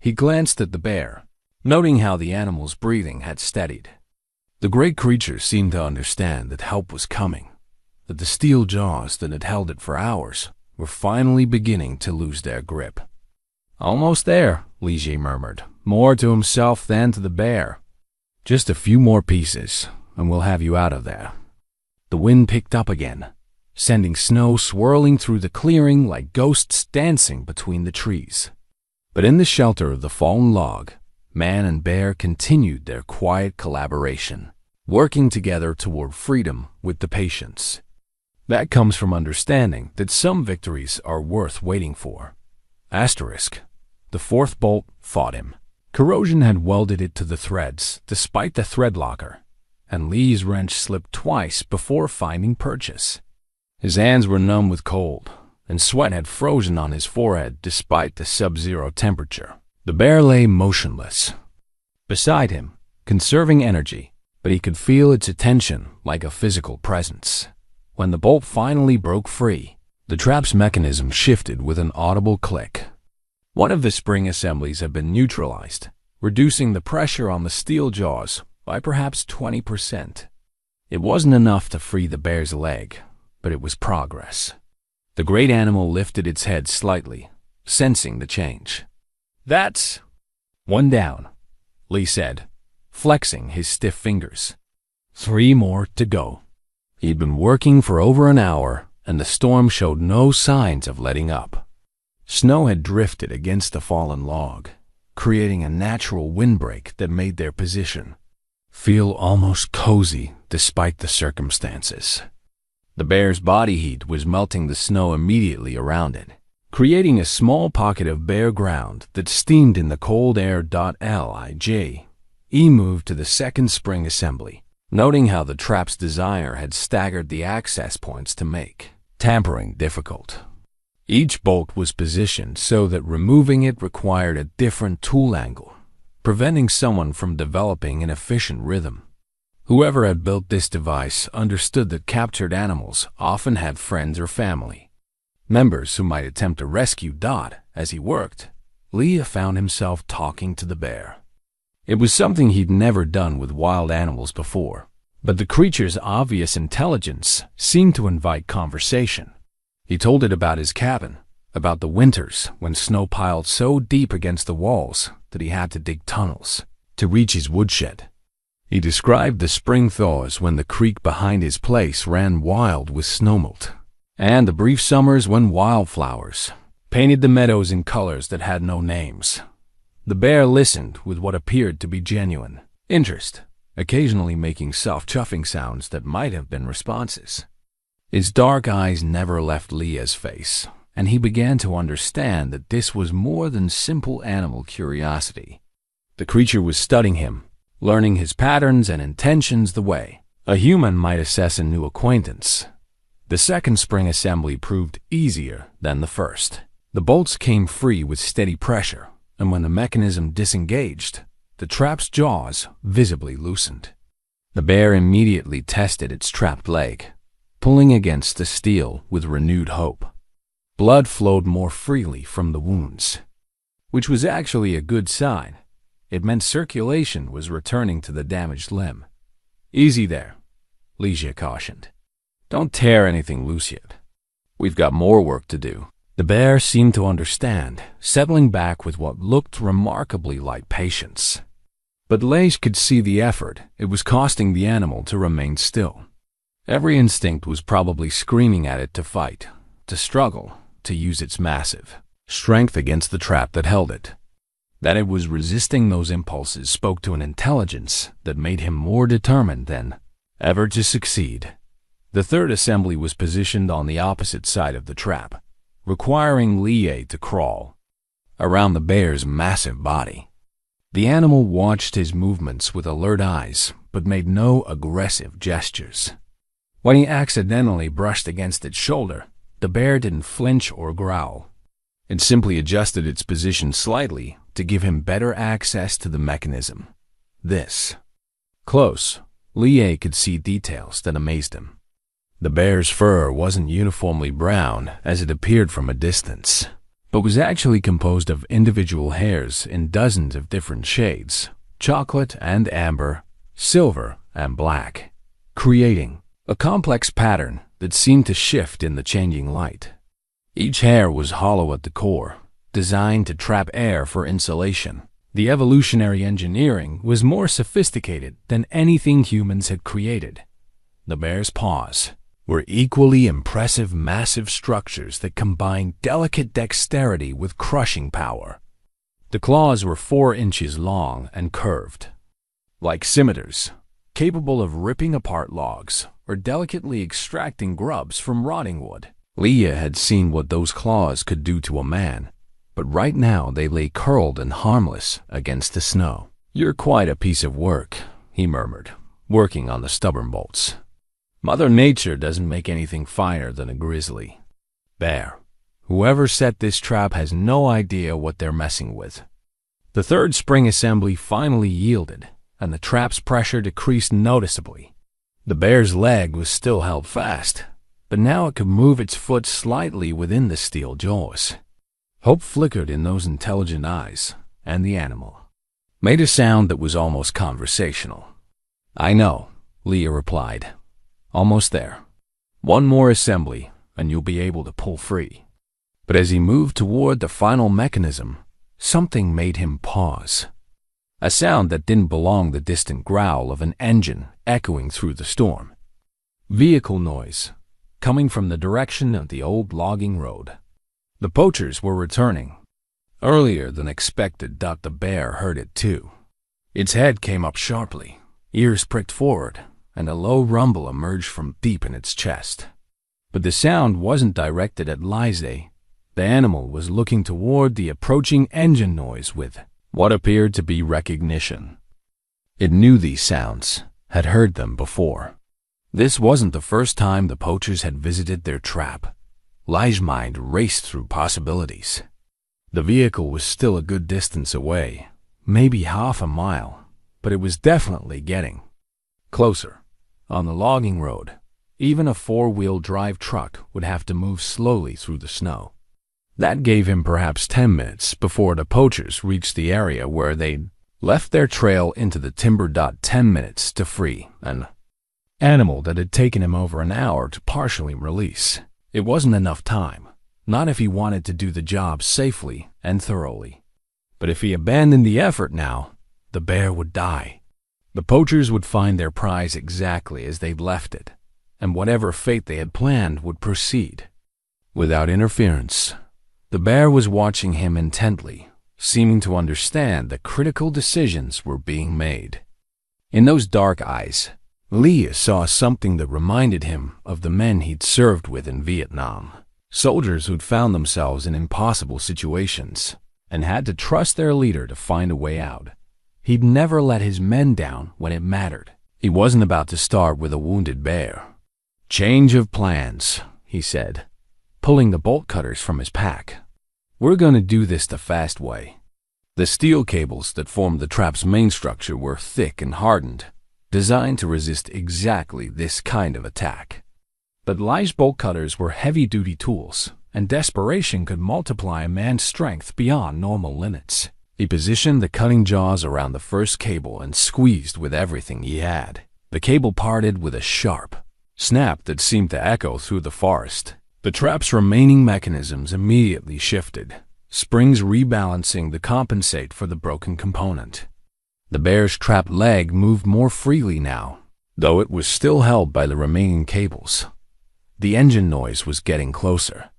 He glanced at the bear, noting how the animal's breathing had steadied. The great creature seemed to understand that help was coming, that the steel jaws that had held it for hours were finally beginning to lose their grip. "Almost there," Ligier murmured, more to himself than to the bear. "Just a few more pieces, and we'll have you out of there." The wind picked up again, sending snow swirling through the clearing like ghosts dancing between the trees. But in the shelter of the fallen log, man and bear continued their quiet collaboration, working together toward freedom with the patience that comes from understanding that some victories are worth waiting for. The fourth bolt fought him. Corrosion had welded it to the threads, despite the thread locker, and Lee's wrench slipped twice before finding purchase. His hands were numb with cold, and sweat had frozen on his forehead despite the sub-zero temperature. The bear lay motionless beside him, conserving energy, but he could feel its attention like a physical presence. When the bolt finally broke free, The trap's mechanism shifted with an audible click. One of the spring assemblies had been neutralized, reducing the pressure on the steel jaws by perhaps 20%. It wasn't enough to free the bear's leg, but it was progress. The great animal lifted its head slightly, sensing the change. "That's one down," Lee said, flexing his stiff fingers. 3 more to go. He'd been working for over an hour, and the storm showed no signs of letting up. Snow had drifted against the fallen log, creating a natural windbreak that made their position feel almost cozy despite the circumstances. The bear's body heat was melting the snow immediately around it, creating a small pocket of bare ground that steamed in the cold air. Lige moved to the second spring assembly, noting how the trap's desire had staggered the access points to make tampering difficult. Each bolt was positioned so that removing it required a different tool angle, preventing someone from developing an efficient rhythm. Whoever had built this device understood that captured animals often had friends or family members who might attempt to rescue Dot. As he worked, Leah found himself talking to the bear. It was something he'd never done with wild animals before, but the creature's obvious intelligence seemed to invite conversation. He told it about his cabin, about the winters when snow piled so deep against the walls that he had to dig tunnels to reach his woodshed. He described the spring thaws when the creek behind his place ran wild with snowmelt, and the brief summers when wildflowers painted the meadows in colors that had no names. The bear listened with what appeared to be genuine interest, occasionally making soft chuffing sounds that might have been responses. His dark eyes never left Leah's face, and he began to understand that this was more than simple animal curiosity. The creature was studying him, learning his patterns and intentions the way a human might assess a new acquaintance. The second spring assembly proved easier than the first. The bolts came free with steady pressure, and when the mechanism disengaged, the trap's jaws visibly loosened. The bear immediately tested its trapped leg, pulling against the steel with renewed hope. Blood flowed more freely from the wounds, which was actually a good sign. It meant circulation was returning to the damaged limb. "Easy there," Lige cautioned. "Don't tear anything loose yet. We've got more work to do." The bear seemed to understand, settling back with what looked remarkably like patience. But Lige could see the effort it was costing the animal to remain still. Every instinct was probably screaming at it to fight, to struggle, to use its massive strength against the trap that held it. That it was resisting those impulses spoke to an intelligence that made him more determined than ever to succeed. The third assembly was positioned on the opposite side of the trap, requiring Lie to crawl around the bear's massive body. The animal watched his movements with alert eyes, but made no aggressive gestures. When he accidentally brushed against its shoulder, the bear didn't flinch or growl. It simply adjusted its position slightly to give him better access to the mechanism. This close, Lie could see details that amazed him. The bear's fur wasn't uniformly brown as it appeared from a distance, but was actually composed of individual hairs in dozens of different shades, chocolate and amber, silver and black, creating a complex pattern that seemed to shift in the changing light. Each hair was hollow at the core, designed to trap air for insulation. The evolutionary engineering was more sophisticated than anything humans had created. The bear's paws were equally impressive massive structures that combined delicate dexterity with crushing power. The claws were 4 inches long and curved, like scimitars, capable of ripping apart logs or delicately extracting grubs from rotting wood. Leah had seen what those claws could do to a man, but right now they lay curled and harmless against the snow. "You're quite a piece of work," he murmured, working on the stubborn bolts. "Mother Nature doesn't make anything finer than a grizzly bear. Whoever set this trap has no idea what they're messing with." The third spring assembly finally yielded, and the trap's pressure decreased noticeably. The bear's leg was still held fast, but now it could move its foot slightly within the steel jaws. Hope flickered in those intelligent eyes, and the animal made a sound that was almost conversational. "I know," Leah replied. "Almost there. One more assembly, and you'll be able to pull free." But as he moved toward the final mechanism, something made him pause. A sound that didn't belong, the distant growl of an engine echoing through the storm. Vehicle noise, coming from the direction of the old logging road. The poachers were returning. Earlier than expected, the bear heard it too. Its head came up sharply, ears pricked forward, and a low rumble emerged from deep in its chest. But the sound wasn't directed at Lizzie. The animal was looking toward the approaching engine noise with what appeared to be recognition. It knew these sounds, had heard them before. This wasn't the first time the poachers had visited their trap. Li's mind raced through possibilities. The vehicle was still a good distance away, maybe half a mile, but it was definitely getting closer. On the logging road, even a four-wheel drive truck would have to move slowly through the snow. That gave him perhaps 10 minutes before the poachers reached the area where they'd left their trail into the timber. 10 minutes to free an animal that had taken him over an hour to partially release. It wasn't enough time, not if he wanted to do the job safely and thoroughly. But if he abandoned the effort now, the bear would die. The poachers would find their prize exactly as they'd left it, and whatever fate they had planned would proceed. Without interference, the bear was watching him intently, seeming to understand that critical decisions were being made. In those dark eyes, Leah saw something that reminded him of the men he'd served with in Vietnam. Soldiers who'd found themselves in impossible situations and had to trust their leader to find a way out. He'd never let his men down when it mattered. He wasn't about to start with a wounded bear. "Change of plans," he said, pulling the bolt cutters from his pack. "We're going to do this the fast way." The steel cables that formed the trap's main structure were thick and hardened, designed to resist exactly this kind of attack. But Li's bolt cutters were heavy-duty tools, and desperation could multiply a man's strength beyond normal limits. He positioned the cutting jaws around the first cable and squeezed with everything he had. The cable parted with a sharp snap that seemed to echo through the forest. The trap's remaining mechanisms immediately shifted, springs rebalancing to compensate for the broken component. The bear's trapped leg moved more freely now, though it was still held by the remaining cables. The engine noise was getting closer.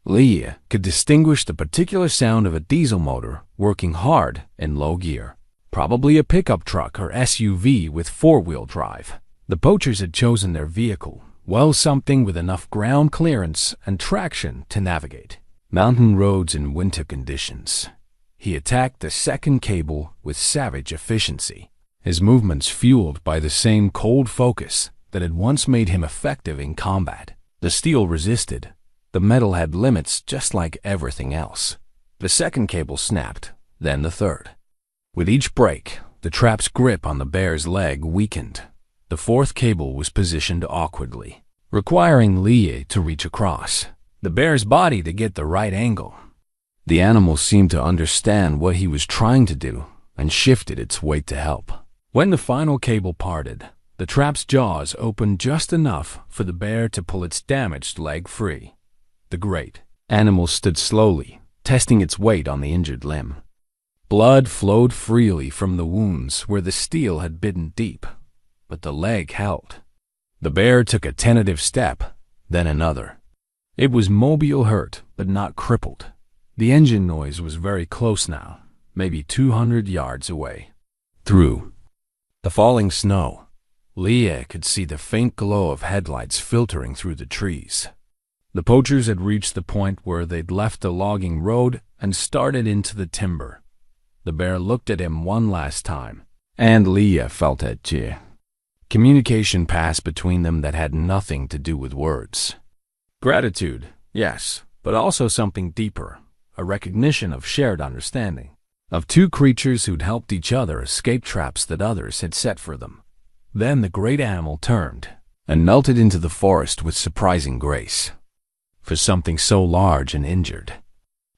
Leah could distinguish the particular sound of a diesel motor working hard in low gear, probably a pickup truck or SUV with four-wheel drive. The poachers had chosen their vehicle, well, something with enough ground clearance and traction to navigate mountain roads in winter conditions. He attacked the second cable with savage efficiency, his movements fueled by the same cold focus that had once made him effective in combat. The steel resisted. The metal had limits just like everything else. The second cable snapped, then the third. With each break, the trap's grip on the bear's leg weakened. The fourth cable was positioned awkwardly, requiring Leah to reach across the bear's body to get the right angle. The animal seemed to understand what he was trying to do and shifted its weight to help. When the final cable parted, the trap's jaws opened just enough for the bear to pull its damaged leg free. The great animal stood slowly, testing its weight on the injured limb. Blood flowed freely from the wounds where the steel had bitten deep, but the leg held. The bear took a tentative step, then another. It was mobile hurt, but not crippled. The engine noise was very close now, maybe 200 yards away. Through the falling snow, Leah could see the faint glow of headlights filtering through the trees. The poachers had reached the point where they'd left the logging road and started into the timber. The bear looked at him one last time, and Leah felt it too. Communication passed between them that had nothing to do with words. Gratitude, yes, but also something deeper, a recognition of shared understanding, of two creatures who'd helped each other escape traps that others had set for them. Then the great animal turned, and melted into the forest with surprising grace. For something so large and injured,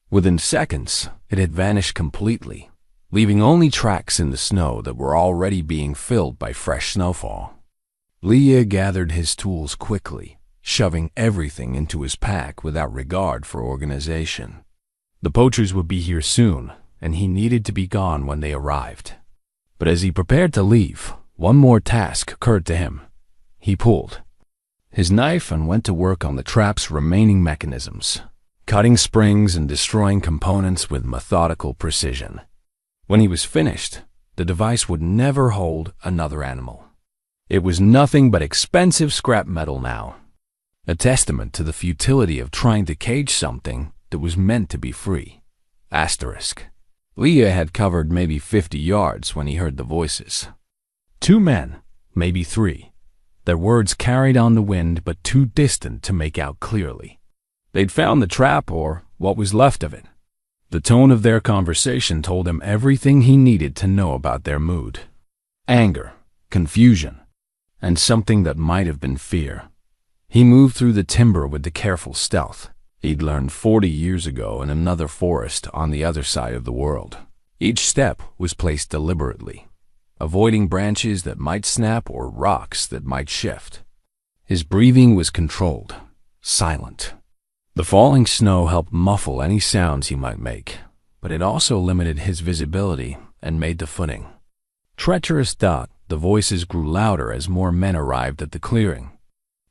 within seconds, it had vanished completely, leaving only tracks in the snow that were already being filled by fresh snowfall. Leah gathered his tools quickly, shoving everything into his pack without regard for organization. The poachers would be here soon, and he needed to be gone when they arrived. But as he prepared to leave, one more task occurred to him. He pulled his knife and went to work on the trap's remaining mechanisms, cutting springs and destroying components with methodical precision. When he was finished, the device would never hold another animal. It was nothing but expensive scrap metal now, a testament to the futility of trying to cage something that was meant to be free. Asterisk. Leah had covered maybe 50 yards when he heard the voices. 2 men, maybe 3. Their words carried on the wind but too distant to make out clearly. They'd found the trap, or what was left of it. The tone of their conversation told him everything he needed to know about their mood. Anger, confusion, and something that might have been fear. He moved through the timber with the careful stealth he'd learned 40 years ago in another forest on the other side of the world. Each step was placed deliberately, avoiding branches that might snap or rocks that might shift. His breathing was controlled, silent. The falling snow helped muffle any sounds he might make, but it also limited his visibility and made the footing treacherous. The voices grew louder as more men arrived at the clearing.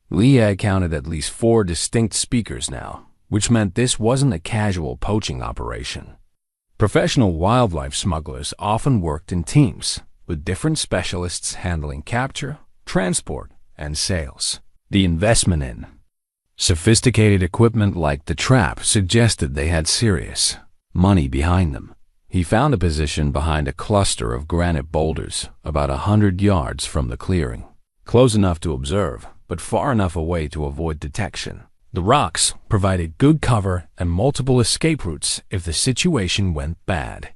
Leah counted at least 4 distinct speakers now, which meant this wasn't a casual poaching operation. Professional wildlife smugglers often worked in teams, with different specialists handling capture, transport, and sales. The investment in sophisticated equipment like the trap suggested they had serious money behind them. He found a position behind a cluster of granite boulders about 100 yards from the clearing, close enough to observe, but far enough away to avoid detection. The rocks provided good cover and multiple escape routes if the situation went bad.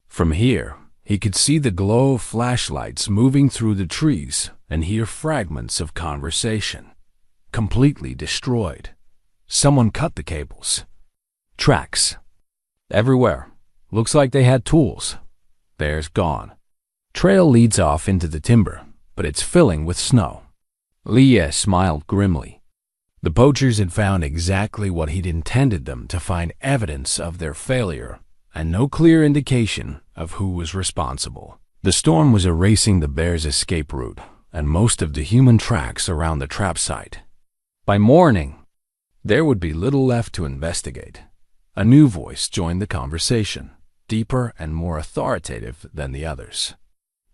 From here, he could see the glow of flashlights moving through the trees and hear fragments of conversation. Completely destroyed. Someone cut the cables. Tracks. Everywhere. Looks like they had tools. Theirs gone. Trail leads off into the timber, but it's filling with snow. Leah smiled grimly. The poachers had found exactly what he'd intended them to find: evidence of their failure, and no clear indication of who was responsible. The storm was erasing the bear's escape route and most of the human tracks around the trap site. By morning, there would be little left to investigate. A new voice joined the conversation, deeper and more authoritative than the others.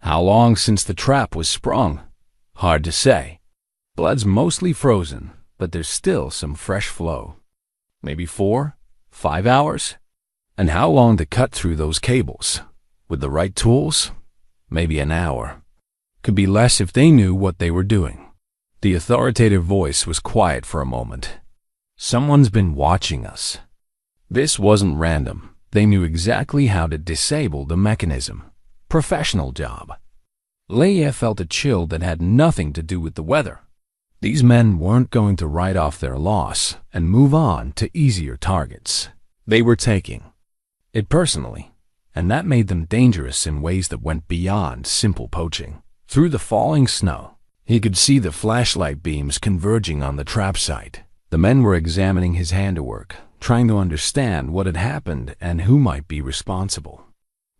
How long since the trap was sprung? Hard to say. Blood's mostly frozen, but there's still some fresh flow. Maybe 4, 5 hours? And how long to cut through those cables? With the right tools? Maybe an hour. Could be less if they knew what they were doing. The authoritative voice was quiet for a moment. Someone's been watching us. This wasn't random. They knew exactly how to disable the mechanism. Professional job. Leah felt a chill that had nothing to do with the weather. These men weren't going to write off their loss and move on to easier targets. They were taking it personally, and that made them dangerous in ways that went beyond simple poaching. Through the falling snow, he could see the flashlight beams converging on the trap site. The men were examining his handiwork, trying to understand what had happened and who might be responsible.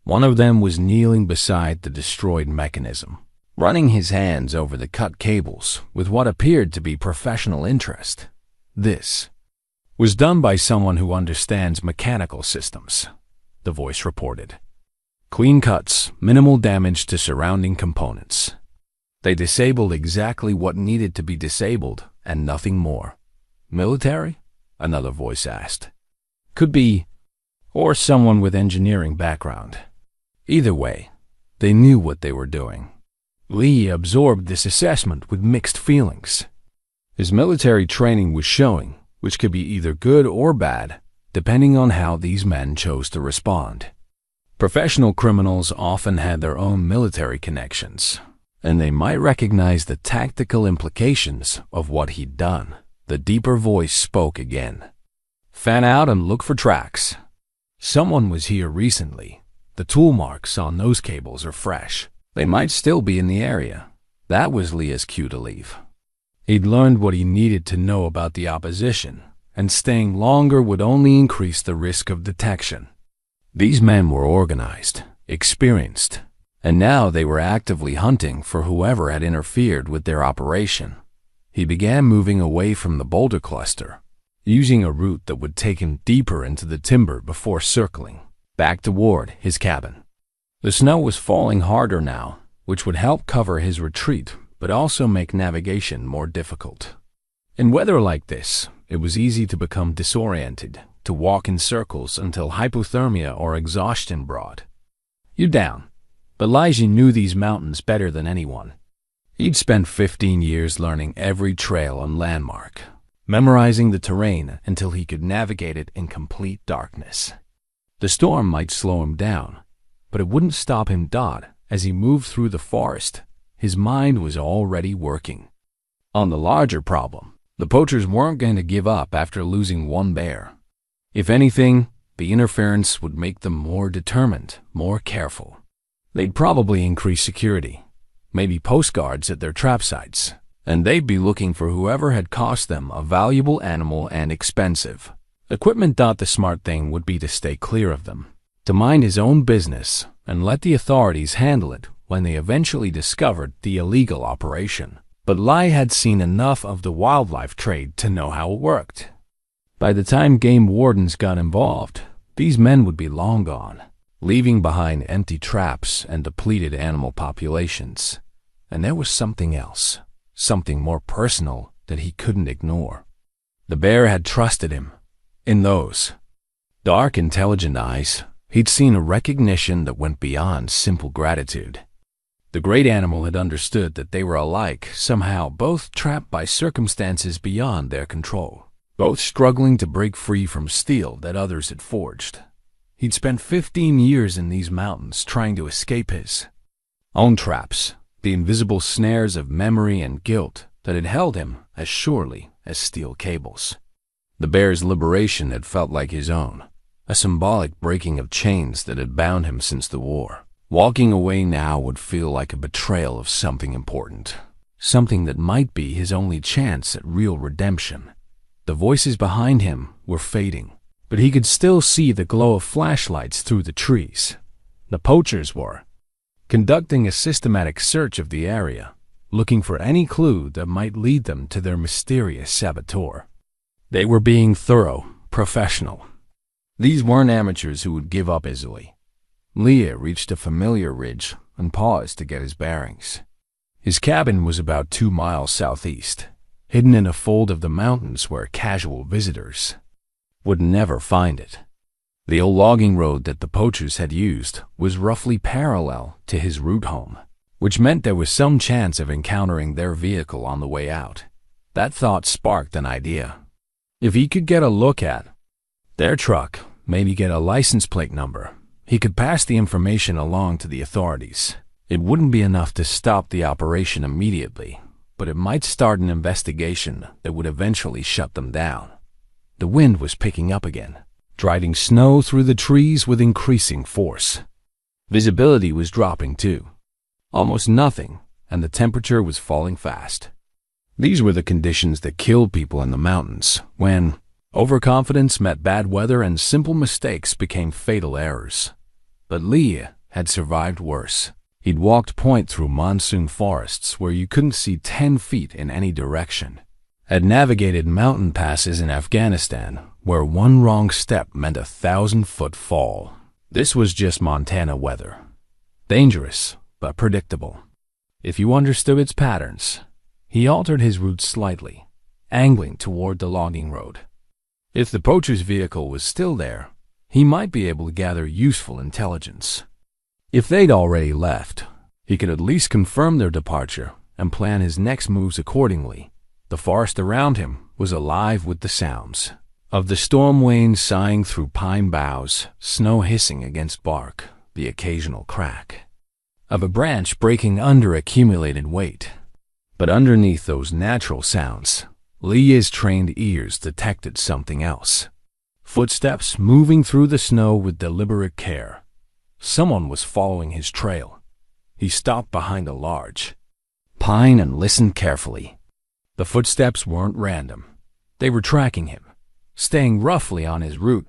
One of them was kneeling beside the destroyed mechanism, running his hands over the cut cables with what appeared to be professional interest. This was done by someone who understands mechanical systems, the voice reported. Clean cuts, minimal damage to surrounding components. They disabled exactly what needed to be disabled and nothing more. Military? Another voice asked. Could be, or someone with engineering background. Either way, they knew what they were doing. Lee absorbed this assessment with mixed feelings. His military training was showing, which could be either good or bad, depending on how these men chose to respond. Professional criminals often had their own military connections, and they might recognize the tactical implications of what he'd done. The deeper voice spoke again. "Fan out and look for tracks. Someone was here recently. The tool marks on those cables are fresh. They might still be in the area." That was Leah's cue to leave. He'd learned what he needed to know about the opposition, and staying longer would only increase the risk of detection. These men were organized, experienced, and now they were actively hunting for whoever had interfered with their operation. He began moving away from the boulder cluster, using a route that would take him deeper into the timber before circling back toward his cabin. The snow was falling harder now, which would help cover his retreat, but also make navigation more difficult. In weather like this, it was easy to become disoriented, to walk in circles until hypothermia or exhaustion brought you down. But Elijah knew these mountains better than anyone. He'd spent 15 years learning every trail and landmark, memorizing the terrain until he could navigate it in complete darkness. The storm might slow him down, but it wouldn't stop him. As he moved through the forest, his mind was already working on the larger problem. The poachers weren't going to give up after losing one bear. If anything, the interference would make them more determined, more careful. They'd probably increase security, maybe postguards at their trap sites, and they'd be looking for whoever had cost them a valuable animal and expensive equipment. The smart thing would be to stay clear of them, to mind his own business and let the authorities handle it when they eventually discovered the illegal operation. But Lai had seen enough of the wildlife trade to know how it worked. By the time game wardens got involved, these men would be long gone, leaving behind empty traps and depleted animal populations. And there was something else, something more personal that he couldn't ignore. The bear had trusted him. In those dark, intelligent eyes, he'd seen a recognition that went beyond simple gratitude. The great animal had understood that they were alike, somehow both trapped by circumstances beyond their control, both struggling to break free from steel that others had forged. He'd spent 15 years in these mountains trying to escape his own traps, the invisible snares of memory and guilt that had held him as surely as steel cables. The bear's liberation had felt like his own, a symbolic breaking of chains that had bound him since the war. Walking away now would feel like a betrayal of something important, something that might be his only chance at real redemption. The voices behind him were fading, but he could still see the glow of flashlights through the trees. The poachers were conducting a systematic search of the area, looking for any clue that might lead them to their mysterious saboteur. They were being thorough, professional. These weren't amateurs who would give up easily. Leah reached a familiar ridge and paused to get his bearings. His cabin was about 2 miles southeast, hidden in a fold of the mountains where casual visitors would never find it. The old logging road that the poachers had used was roughly parallel to his route home, which meant there was some chance of encountering their vehicle on the way out. That thought sparked an idea. If he could get a look at their truck, maybe get a license plate number, he could pass the information along to the authorities. It wouldn't be enough to stop the operation immediately, but it might start an investigation that would eventually shut them down. The wind was picking up again, driving snow through the trees with increasing force. Visibility was dropping too. Almost nothing, and the temperature was falling fast. These were the conditions that killed people in the mountains, when overconfidence met bad weather and simple mistakes became fatal errors. But Leah had survived worse. He'd walked point through monsoon forests where you couldn't see 10 feet in any direction, had navigated mountain passes in Afghanistan where one wrong step meant a 1,000-foot fall. This was just Montana weather. Dangerous, but predictable. If you understood its patterns, he altered his route slightly, angling toward the logging road. If the poacher's vehicle was still there, he might be able to gather useful intelligence. If they'd already left, he could at least confirm their departure and plan his next moves accordingly. The forest around him was alive with the sounds of the storm winds sighing through pine boughs, snow hissing against bark, the occasional crack of a branch breaking under accumulated weight. But underneath those natural sounds, Leah's trained ears detected something else. Footsteps moving through the snow with deliberate care. Someone was following his trail. He stopped behind a large pine and listened carefully. The footsteps weren't random. They were tracking him, staying roughly on his route,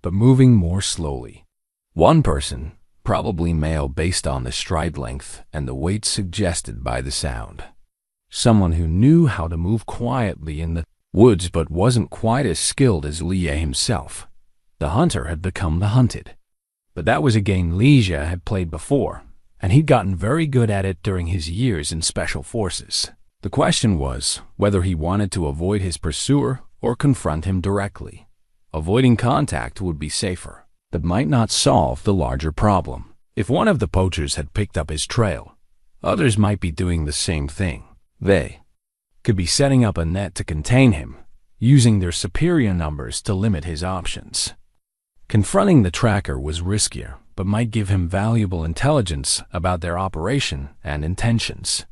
but moving more slowly. One person, probably male based on the stride length and the weight suggested by the sound. Someone who knew how to move quietly in the woods but wasn't quite as skilled as Leah himself. The hunter had become the hunted. But that was a game Leah had played before, and he'd gotten very good at it during his years in special forces. The question was whether he wanted to avoid his pursuer or confront him directly. Avoiding contact would be safer, but might not solve the larger problem. If one of the poachers had picked up his trail, others might be doing the same thing. They could be setting up a net to contain him, using their superior numbers to limit his options. Confronting the tracker was riskier, but might give him valuable intelligence about their operation and intentions.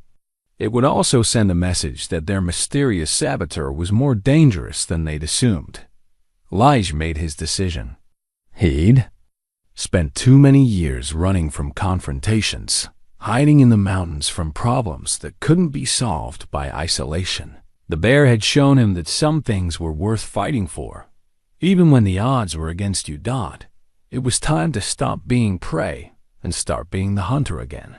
It would also send a message that their mysterious saboteur was more dangerous than they'd assumed. Lige made his decision. He'd spent too many years running from confrontations, hiding in the mountains from problems that couldn't be solved by isolation. The bear had shown him that some things were worth fighting for. Even when the odds were against you, it was time to stop being prey and start being the hunter again.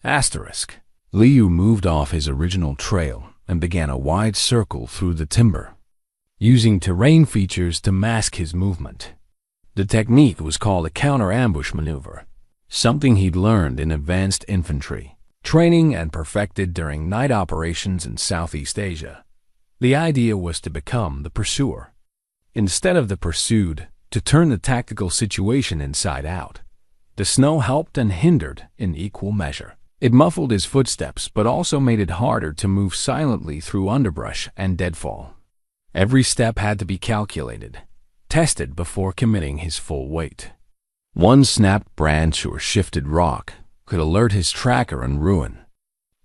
Asterisk. Liu moved off his original trail and began a wide circle through the timber, using terrain features to mask his movement. The technique was called a counter-ambush maneuver, something he'd learned in advanced infantry training and perfected during night operations in Southeast Asia. The idea was to become the pursuer, instead of the pursued, to turn the tactical situation inside out. The snow helped and hindered in equal measure. It muffled his footsteps, but also made it harder to move silently through underbrush and deadfall. Every step had to be calculated, tested before committing his full weight. One snapped branch or shifted rock could alert his tracker and ruin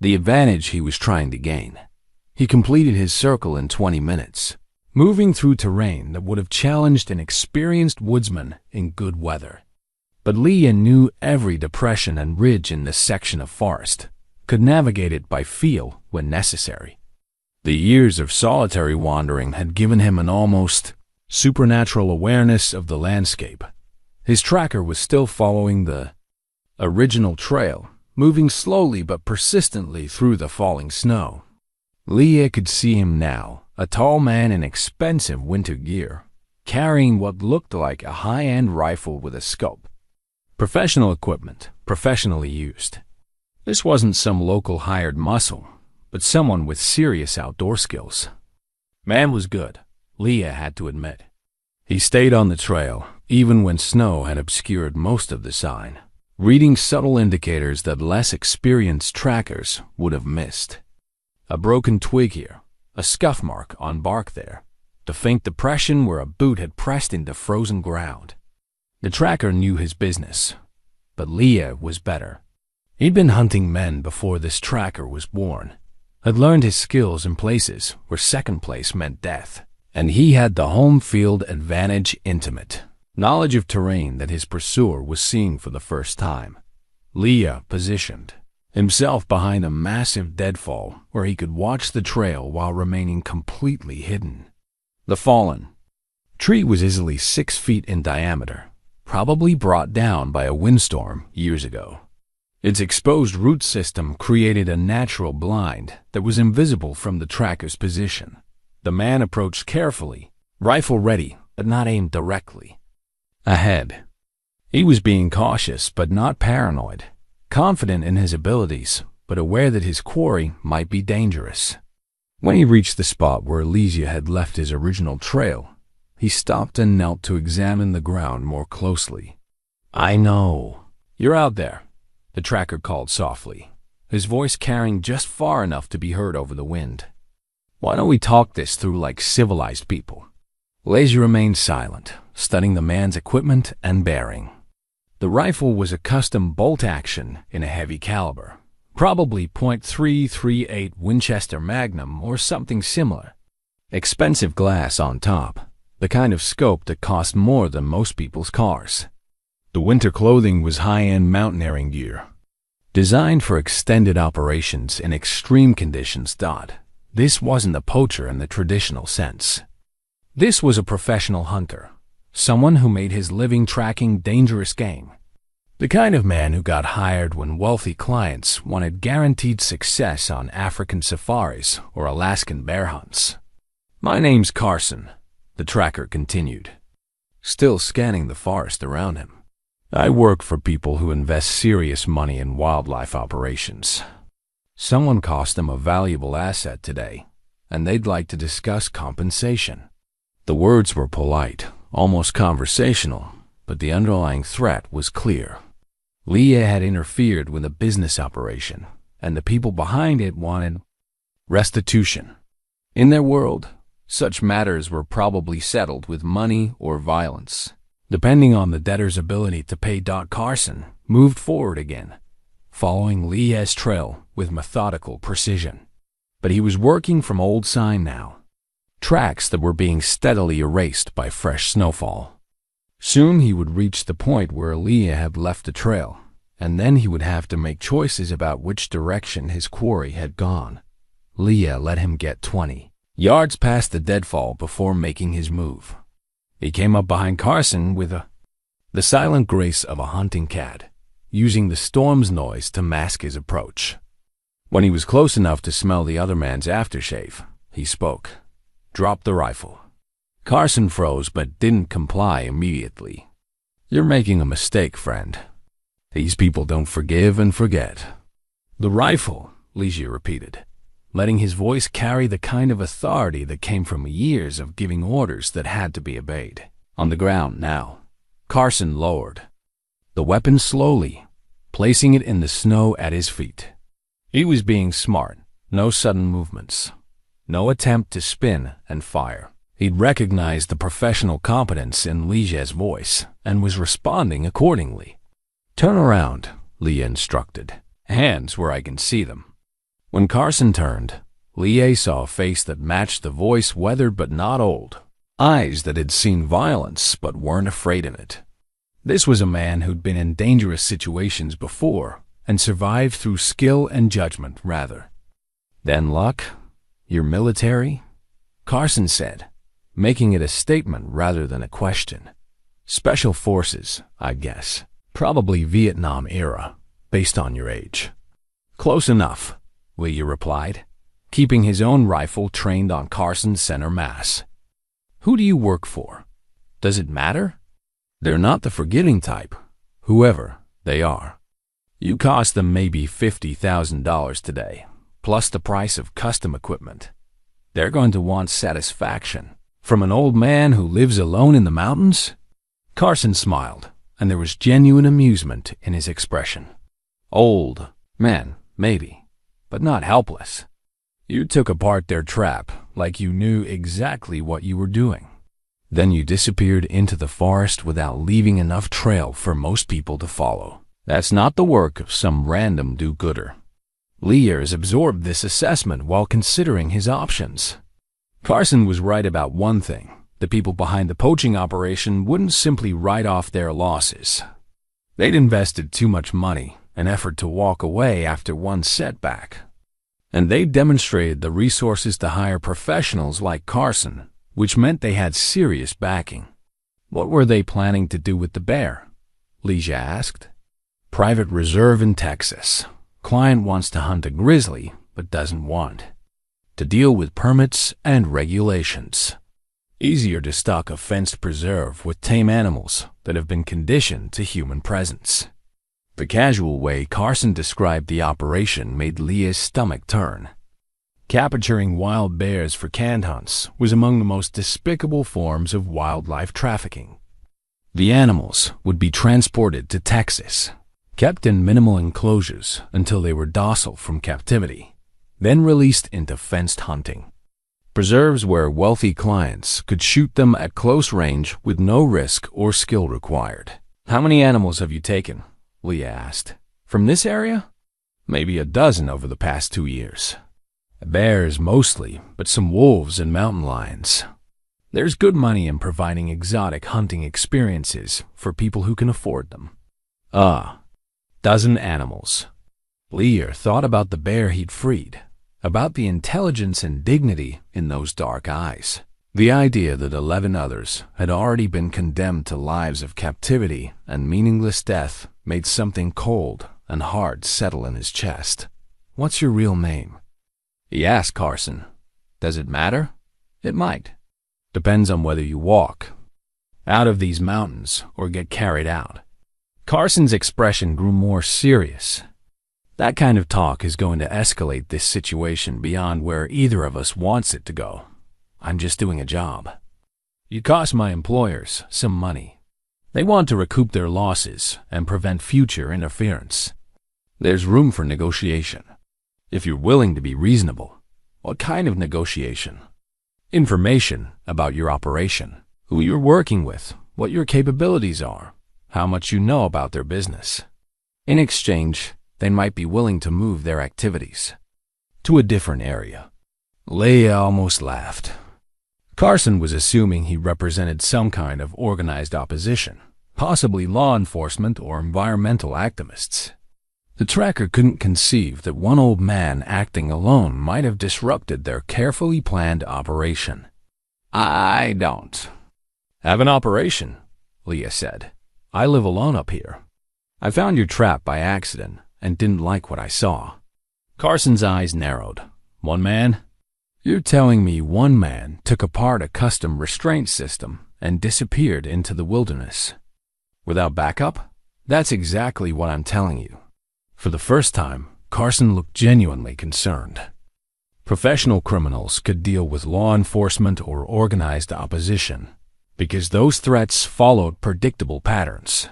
the advantage he was trying to gain. He completed his circle in 20 minutes, moving through terrain that would have challenged an experienced woodsman in good weather. But Leah knew every depression and ridge in this section of forest, could navigate it by feel when necessary. The years of solitary wandering had given him an almost supernatural awareness of the landscape. His tracker was still following the original trail, moving slowly but persistently through the falling snow. Leah could see him now, a tall man in expensive winter gear, carrying what looked like a high-end rifle with a scope. Professional equipment, professionally used. This wasn't some local hired muscle, but someone with serious outdoor skills. Man was good, Leah had to admit. He stayed on the trail, even when snow had obscured most of the sign, reading subtle indicators that less experienced trackers would have missed. A broken twig here, a scuff mark on bark there, the faint depression where a boot had pressed into frozen ground. The tracker knew his business, but Leah was better. He'd been hunting men before this tracker was born, had learned his skills in places where second place meant death, and he had the home field advantage intimate knowledge of terrain that his pursuer was seeing for the first time. Leah positioned himself behind a massive deadfall where he could watch the trail while remaining completely hidden. The fallen tree was easily 6 feet in diameter, probably brought down by a windstorm years ago. Its exposed root system created a natural blind that was invisible from the tracker's position. The man approached carefully, rifle ready, but not aimed directly. Ahead. He was being cautious but not paranoid, confident in his abilities, but aware that his quarry might be dangerous. When he reached the spot where Leah had left his original trail, he stopped and knelt to examine the ground more closely. "I know. You're out there," the tracker called softly, his voice carrying just far enough to be heard over the wind. "Why don't we talk this through like civilized people?" Leah remained silent, studying the man's equipment and bearing. The rifle was a custom bolt-action in a heavy caliber, probably .338 Winchester Magnum or something similar. Expensive glass on top, the kind of scope that cost more than most people's cars. The winter clothing was high-end mountaineering gear, designed for extended operations in extreme conditions. This wasn't a poacher in the traditional sense. This was a professional hunter, someone who made his living tracking dangerous game. The kind of man who got hired when wealthy clients wanted guaranteed success on African safaris or Alaskan bear hunts. "My name's Carson," the tracker continued, still scanning the forest around him. "I work for people who invest serious money in wildlife operations. Someone cost them a valuable asset today, and they'd like to discuss compensation." The words were polite, almost conversational, but the underlying threat was clear. Leah had interfered with a business operation, and the people behind it wanted restitution. In their world, such matters were probably settled with money or violence, depending on the debtor's ability to pay. Carson moved forward again, following Leah's trail with methodical precision. But he was working from old sign now, tracks that were being steadily erased by fresh snowfall. Soon he would reach the point where Leah had left the trail, and then he would have to make choices about which direction his quarry had gone. Leah let him get 20 yards past the deadfall before making his move. He came up behind Carson with the silent grace of a hunting cat, using the storm's noise to mask his approach. When he was close enough to smell the other man's aftershave, he spoke. "Drop the rifle." Carson froze but didn't comply immediately. "You're making a mistake, friend. These people don't forgive and forget." "The rifle," Ligier repeated, letting his voice carry the kind of authority that came from years of giving orders that had to be obeyed. On the ground now, Carson lowered the weapon slowly, placing it in the snow at his feet. He was being smart, no sudden movements, no attempt to spin and fire. He'd recognized the professional competence in Ligier's voice and was responding accordingly. "Turn around," Leah instructed. "Hands where I can see them." When Carson turned, Leah saw a face that matched the voice, weathered but not old, eyes that had seen violence but weren't afraid of it. This was a man who'd been in dangerous situations before and survived through skill and judgment, rather than luck. "You're military?" Carson said, making it a statement rather than a question. "Special forces, I guess. Probably Vietnam era, based on your age." "Close enough," Leah replied, keeping his own rifle trained on Carson's center mass. "Who do you work for? Does it matter?" "They're not the forgiving type, whoever they are. You cost them maybe $50,000 today, plus the price of custom equipment. They're going to want satisfaction. From an old man who lives alone in the mountains?" Carson smiled, and there was genuine amusement in his expression. "Old man, maybe, but not helpless. You took apart their trap like you knew exactly what you were doing. Then you disappeared into the forest without leaving enough trail for most people to follow. That's not the work of some random do-gooder." Liers absorbed this assessment while considering his options. Carson was right about one thing. The people behind the poaching operation wouldn't simply write off their losses. They'd invested too much money and effort to walk away after one setback. And they demonstrated the resources to hire professionals like Carson, which meant they had serious backing. "What were they planning to do with the bear?" Ligia asked. "Private reserve in Texas. Client wants to hunt a grizzly, but doesn't want to deal with permits and regulations. Easier to stock a fenced preserve with tame animals that have been conditioned to human presence." The casual way Carson described the operation made Leah's stomach turn. Capturing wild bears for canned hunts was among the most despicable forms of wildlife trafficking. The animals would be transported to Texas, kept in minimal enclosures until they were docile from captivity, then released into fenced hunting. Preserves where wealthy clients could shoot them at close range with no risk or skill required. How many animals have you taken? Leah asked. From this area? Maybe a dozen over the past 2 years. Bears mostly, but some wolves and mountain lions. There's good money in providing exotic hunting experiences for people who can afford them. Dozen animals. Leah thought about the bear he'd freed, about the intelligence and dignity in those dark eyes. The idea that 11 others had already been condemned to lives of captivity and meaningless death made something cold and hard settle in his chest. What's your real name? He asked Carson. Does it matter? It might. Depends on whether you walk out of these mountains or get carried out. Carson's expression grew more serious. That kind of talk is going to escalate this situation beyond where either of us wants it to go. I'm just doing a job. You cost my employers some money. They want to recoup their losses and prevent future interference. There's room for negotiation. If you're willing to be reasonable. What kind of negotiation? Information about your operation, who you're working with, what your capabilities are, how much you know about their business. In exchange, they might be willing to move their activities to a different area. Leah almost laughed. Carson was assuming he represented some kind of organized opposition, possibly law enforcement or environmental activists. The tracker couldn't conceive that one old man acting alone might have disrupted their carefully planned operation. I don't have an operation, Leah said. I live alone up here. I found your trap by accident and didn't like what I saw. Carson's eyes narrowed. One man? You're telling me one man took apart a custom restraint system and disappeared into the wilderness? Without backup? That's exactly what I'm telling you. For the first time, Carson looked genuinely concerned. Professional criminals could deal with law enforcement or organized opposition because those threats followed predictable patterns.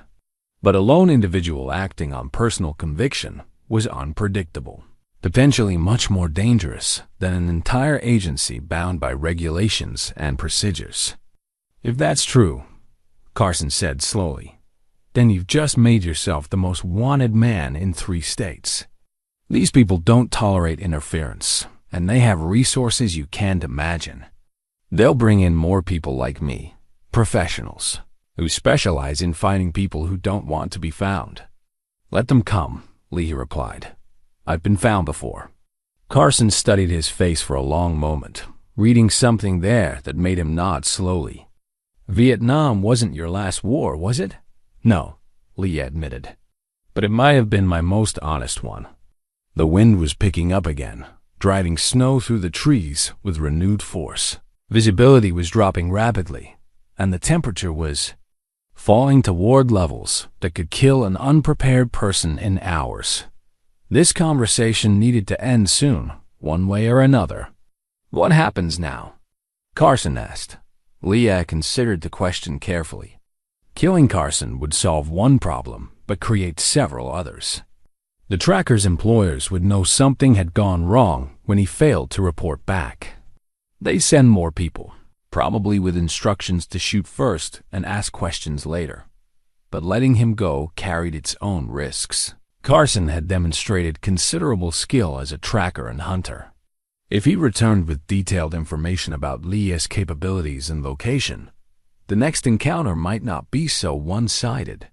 But a lone individual acting on personal conviction was unpredictable, potentially much more dangerous than an entire agency bound by regulations and procedures. If that's true, Carson said slowly, then you've just made yourself the most wanted man in 3 states. These people don't tolerate interference, and they have resources you can't imagine. They'll bring in more people like me, professionals, who specialize in finding people who don't want to be found. Let them come, Leah replied. I've been found before. Carson studied his face for a long moment, reading something there that made him nod slowly. Vietnam wasn't your last war, was it? No, Leah admitted. But it might have been my most honest one. The wind was picking up again, driving snow through the trees with renewed force. Visibility was dropping rapidly, and the temperature was falling toward levels that could kill an unprepared person in hours. This conversation needed to end soon, one way or another. What happens now? Carson asked. Leah considered the question carefully. Killing Carson would solve one problem, but create several others. The tracker's employers would know something had gone wrong when he failed to report back. They send more people, probably with instructions to shoot first and ask questions later. But letting him go carried its own risks. Carson had demonstrated considerable skill as a tracker and hunter. If he returned with detailed information about Leah's capabilities and location, the next encounter might not be so one-sided.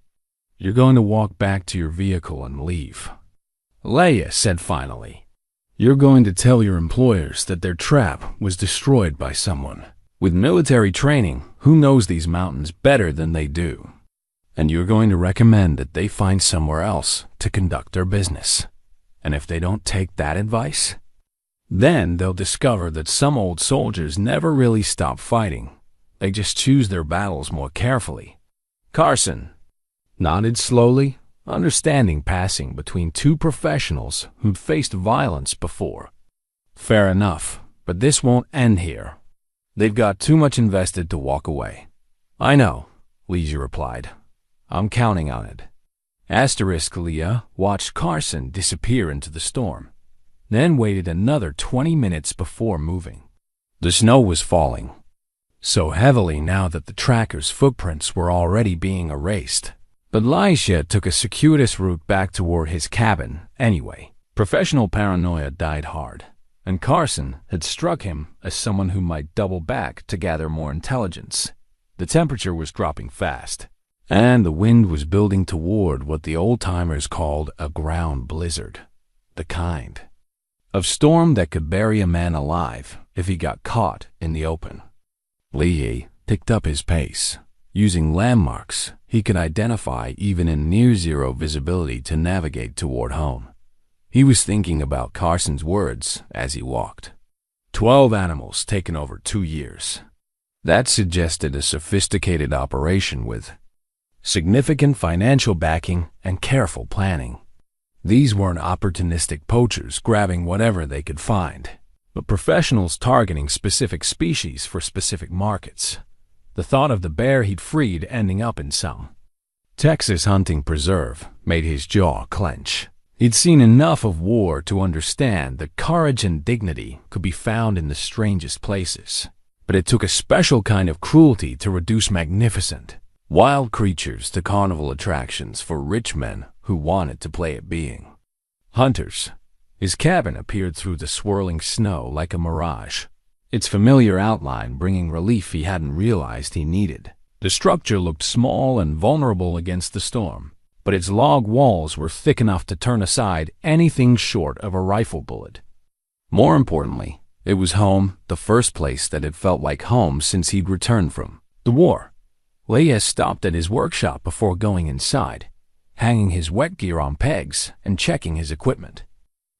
You're going to walk back to your vehicle and leave, Leah said finally. You're going to tell your employers that their trap was destroyed by someone with military training who knows these mountains better than they do. And you're going to recommend that they find somewhere else to conduct their business. And if they don't take that advice, then they'll discover that some old soldiers never really stop fighting. They just choose their battles more carefully. Carson nodded slowly, understanding passing between 2 professionals who'd faced violence before. Fair enough, but this won't end here. They've got too much invested to walk away. I know, Leah replied. I'm counting on it. Leah watched Carson disappear into the storm, then waited another 20 minutes before moving. The snow was falling, so heavily now that the tracker's footprints were already being erased. But Lisha took a circuitous route back toward his cabin anyway. Professional paranoia died hard, and Carson had struck him as someone who might double back to gather more intelligence. The temperature was dropping fast, and the wind was building toward what the old-timers called a ground blizzard, the kind of storm that could bury a man alive if he got caught in the open. Lee picked up his pace, using landmarks he could identify even in near-zero visibility to navigate toward home. He was thinking about Carson's words as he walked. 12 animals taken over 2 years. That suggested a sophisticated operation with significant financial backing and careful planning. These weren't opportunistic poachers grabbing whatever they could find, but professionals targeting specific species for specific markets. The thought of the bear he'd freed ending up in some Texas hunting preserve made his jaw clench. He'd seen enough of war to understand that courage and dignity could be found in the strangest places, but it took a special kind of cruelty to reduce magnificent, wild creatures to carnival attractions for rich men who wanted to play at being hunters. His cabin appeared through the swirling snow like a mirage, its familiar outline bringing relief he hadn't realized he needed. The structure looked small and vulnerable against the storm, but its log walls were thick enough to turn aside anything short of a rifle bullet. More importantly, it was home, the first place that had felt like home since he'd returned from the war. Leia stopped at his workshop before going inside, hanging his wet gear on pegs and checking his equipment.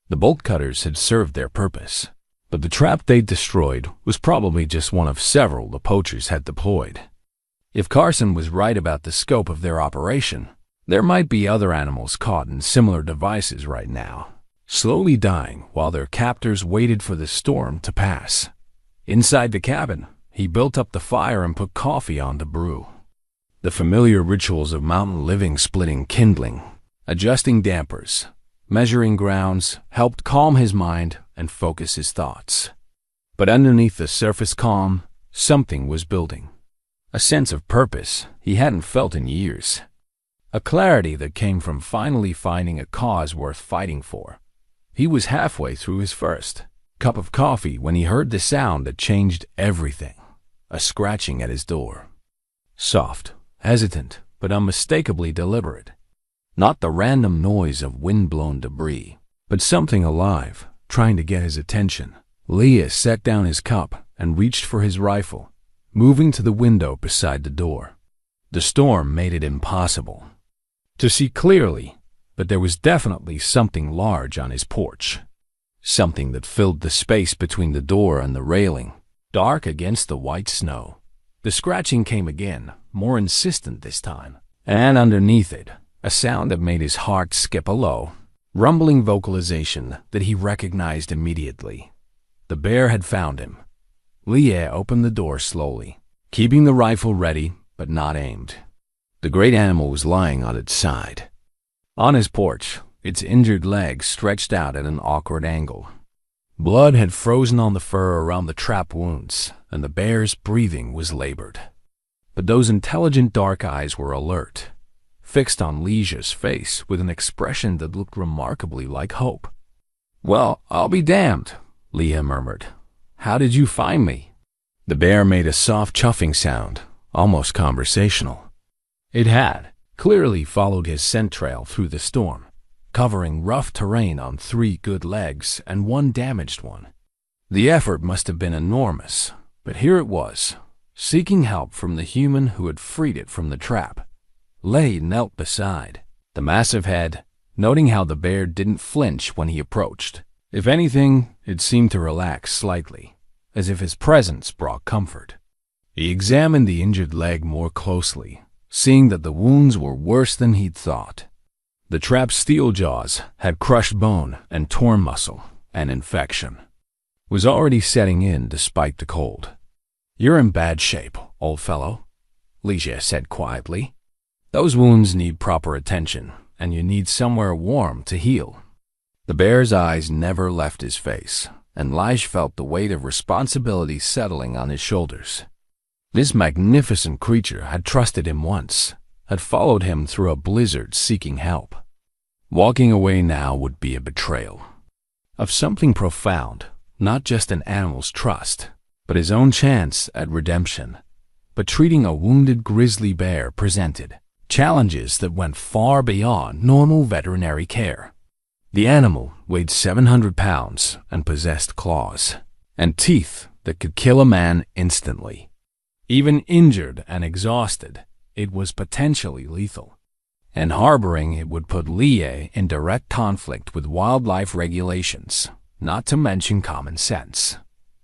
The bolt cutters had served their purpose, but the trap they'd destroyed was probably just one of several the poachers had deployed. If Carson was right about the scope of their operation, there might be other animals caught in similar devices right now, slowly dying while their captors waited for the storm to pass. Inside the cabin, he built up the fire and put coffee on to brew. The familiar rituals of mountain living, splitting kindling, adjusting dampers, measuring grounds, helped calm his mind and focus his thoughts. But underneath the surface calm, something was building. A sense of purpose he hadn't felt in years. A clarity that came from finally finding a cause worth fighting for. He was halfway through his first cup of coffee when he heard the sound that changed everything. A scratching at his door. Soft, hesitant, but unmistakably deliberate. Not the random noise of wind-blown debris, but something alive, trying to get his attention. Leah set down his cup and reached for his rifle, moving to the window beside the door. The storm made it impossible to see clearly, but there was definitely something large on his porch. Something that filled the space between the door and the railing, dark against the white snow. The scratching came again, more insistent this time, and underneath it, a sound that made his heart skip a low, rumbling vocalization that he recognized immediately. The bear had found him. Leah opened the door slowly, keeping the rifle ready but not aimed. The great animal was lying on its side. On his porch, its injured legs stretched out at an awkward angle. Blood had frozen on the fur around the trap wounds, and the bear's breathing was labored. But those intelligent dark eyes were alert, fixed on Leisha's face with an expression that looked remarkably like hope. "Well, I'll be damned," Leah murmured. "How did you find me?" The bear made a soft chuffing sound, almost conversational. It had clearly followed his scent trail through the storm, covering rough terrain on 3 good legs and 1 damaged one. The effort must have been enormous, but here it was, seeking help from the human who had freed it from the trap. Lay knelt beside the massive head, noting how the bear didn't flinch when he approached. If anything, it seemed to relax slightly, as if his presence brought comfort. He examined the injured leg more closely, seeing that the wounds were worse than he'd thought. The trap's steel jaws had crushed bone and torn muscle, and infection was already setting in despite the cold. "You're in bad shape, old fellow," Leisha said quietly. "Those wounds need proper attention, and you need somewhere warm to heal." The bear's eyes never left his face, and Lige felt the weight of responsibility settling on his shoulders. This magnificent creature had trusted him once, had followed him through a blizzard seeking help. Walking away now would be a betrayal of something profound, not just an animal's trust, but his own chance at redemption. But treating a wounded grizzly bear presented challenges that went far beyond normal veterinary care. The animal weighed 700 pounds and possessed claws and teeth that could kill a man instantly. Even injured and exhausted, it was potentially lethal. And harboring it would put Lie in direct conflict with wildlife regulations, not to mention common sense.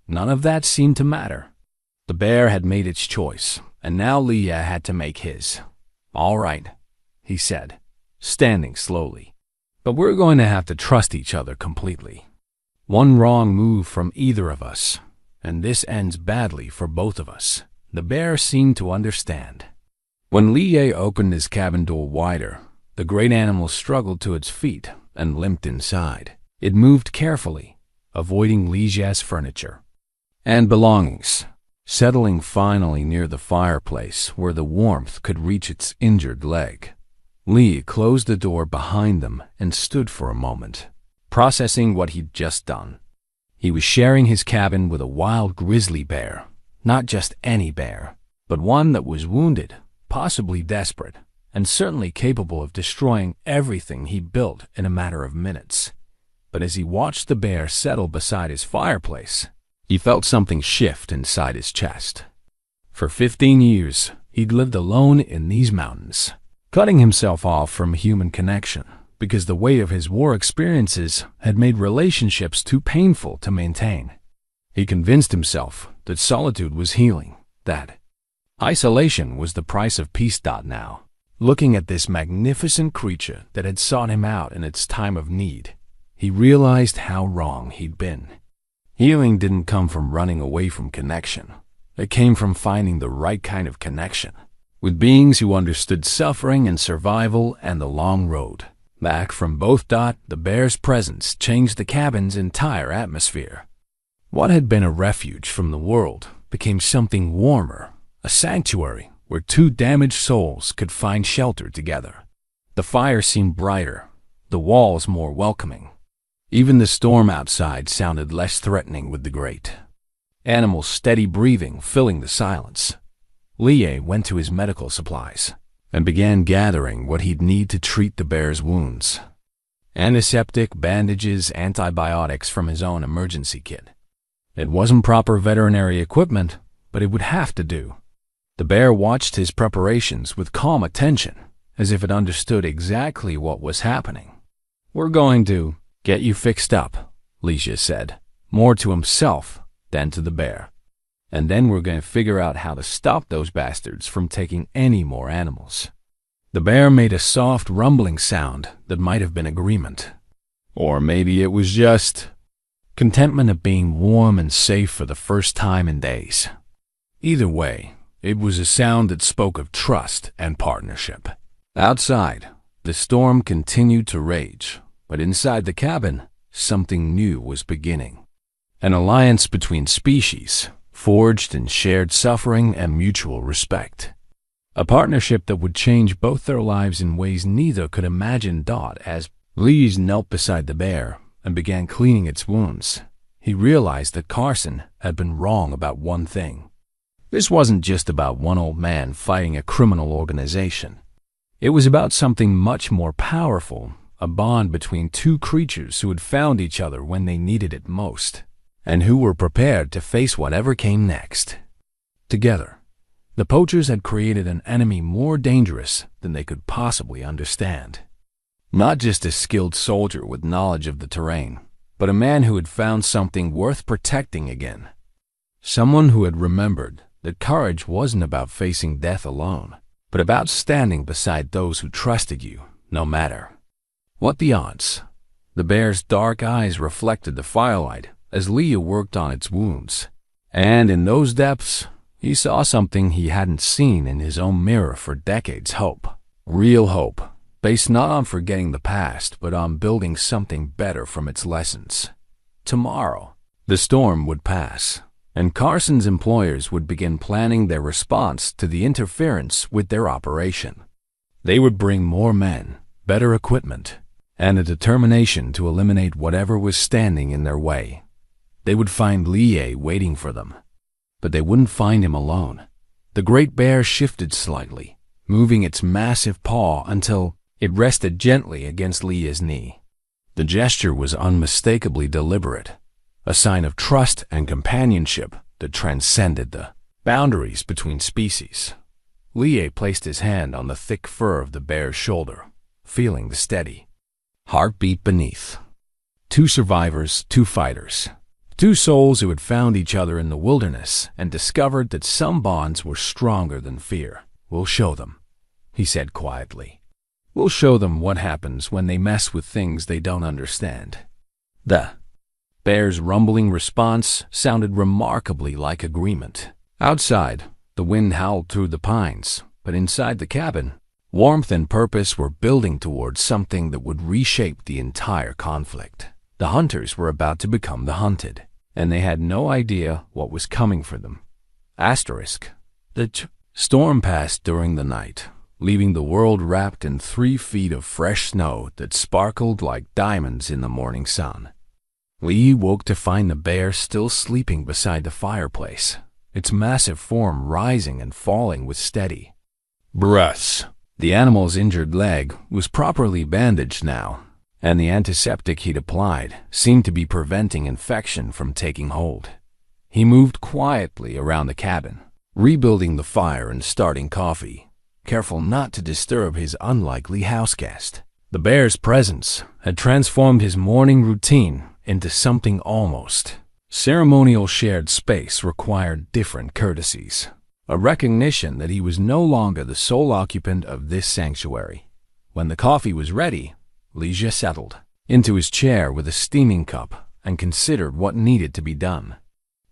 None of that seemed to matter. The bear had made its choice, and now Lie had to make his. "All right," he said, standing slowly. "But we're going to have to trust each other completely. One wrong move from either of us, and this ends badly for both of us." The bear seemed to understand. When Lie opened his cabin door wider, the great animal struggled to its feet and limped inside. It moved carefully, avoiding Lie's furniture and belongings, settling finally near the fireplace where the warmth could reach its injured leg. Lie closed the door behind them and stood for a moment, processing what he'd just done. He was sharing his cabin with a wild grizzly bear, not just any bear, but one that was wounded, possibly desperate, and certainly capable of destroying everything he built in a matter of minutes. But as he watched the bear settle beside his fireplace, he felt something shift inside his chest. For 15 years, he'd lived alone in these mountains, cutting himself off from human connection because the weight of his war experiences had made relationships too painful to maintain. He convinced himself that solitude was healing, that isolation was the price of peace. Now, looking at this magnificent creature that had sought him out in its time of need, he realized how wrong he'd been. Healing didn't come from running away from connection. It came from finding the right kind of connection, with beings who understood suffering and survival and the long road back from both. The bear's presence changed the cabin's entire atmosphere. What had been a refuge from the world became something warmer, a sanctuary where two damaged souls could find shelter together. The fire seemed brighter, the walls more welcoming. Even the storm outside sounded less threatening with the great animal's steady breathing filling the silence. Lie went to his medical supplies and began gathering what he'd need to treat the bear's wounds. Antiseptic, bandages, antibiotics from his own emergency kit. It wasn't proper veterinary equipment, but it would have to do. The bear watched his preparations with calm attention, as if it understood exactly what was happening. "We're going to get you fixed up," Lie said, more to himself than to the bear. "And then we're going to figure out how to stop those bastards from taking any more animals." The bear made a soft rumbling sound that might have been agreement. Or maybe it was just contentment at being warm and safe for the first time in days. Either way, it was a sound that spoke of trust and partnership. Outside, the storm continued to rage, but inside the cabin, something new was beginning. An alliance between species, forged in shared suffering and mutual respect. A partnership that would change both their lives in ways neither could imagine. As Lie knelt beside the bear and began cleaning its wounds, he realized that Carson had been wrong about one thing. This wasn't just about one old man fighting a criminal organization. It was about something much more powerful, a bond between two creatures who had found each other when they needed it most, and who were prepared to face whatever came next. Together, the poachers had created an enemy more dangerous than they could possibly understand. Not just a skilled soldier with knowledge of the terrain, but a man who had found something worth protecting again. Someone who had remembered that courage wasn't about facing death alone, but about standing beside those who trusted you, no matter what the odds. The bear's dark eyes reflected the firelight as Lie worked on its wounds, and in those depths, he saw something he hadn't seen in his own mirror for decades. Hope. Real hope. Based not on forgetting the past, but on building something better from its lessons. Tomorrow, the storm would pass, and Carson's employers would begin planning their response to the interference with their operation. They would bring more men, better equipment, and a determination to eliminate whatever was standing in their way. They would find Li Ye waiting for them. But they wouldn't find him alone. The great bear shifted slightly, moving its massive paw until it rested gently against Li Ye's knee. The gesture was unmistakably deliberate, a sign of trust and companionship that transcended the boundaries between species. Li Ye placed his hand on the thick fur of the bear's shoulder, feeling the steady heartbeat beneath. Two survivors, two fighters. Two souls who had found each other in the wilderness and discovered that some bonds were stronger than fear. "We'll show them," he said quietly. "We'll show them what happens when they mess with things they don't understand." The bear's rumbling response sounded remarkably like agreement. Outside, the wind howled through the pines, but inside the cabin, warmth and purpose were building towards something that would reshape the entire conflict. The hunters were about to become the hunted, and they had no idea what was coming for them. The storm passed during the night, leaving the world wrapped in 3 feet of fresh snow that sparkled like diamonds in the morning sun. Li woke to find the bear still sleeping beside the fireplace, its massive form rising and falling with steady breaths. The animal's injured leg was properly bandaged now, and the antiseptic he'd applied seemed to be preventing infection from taking hold. He moved quietly around the cabin, rebuilding the fire and starting coffee, careful not to disturb his unlikely houseguest. The bear's presence had transformed his morning routine into something almost ceremonial. Shared space required different courtesies, a recognition that he was no longer the sole occupant of this sanctuary. When the coffee was ready, Li Ye settled into his chair with a steaming cup and considered what needed to be done.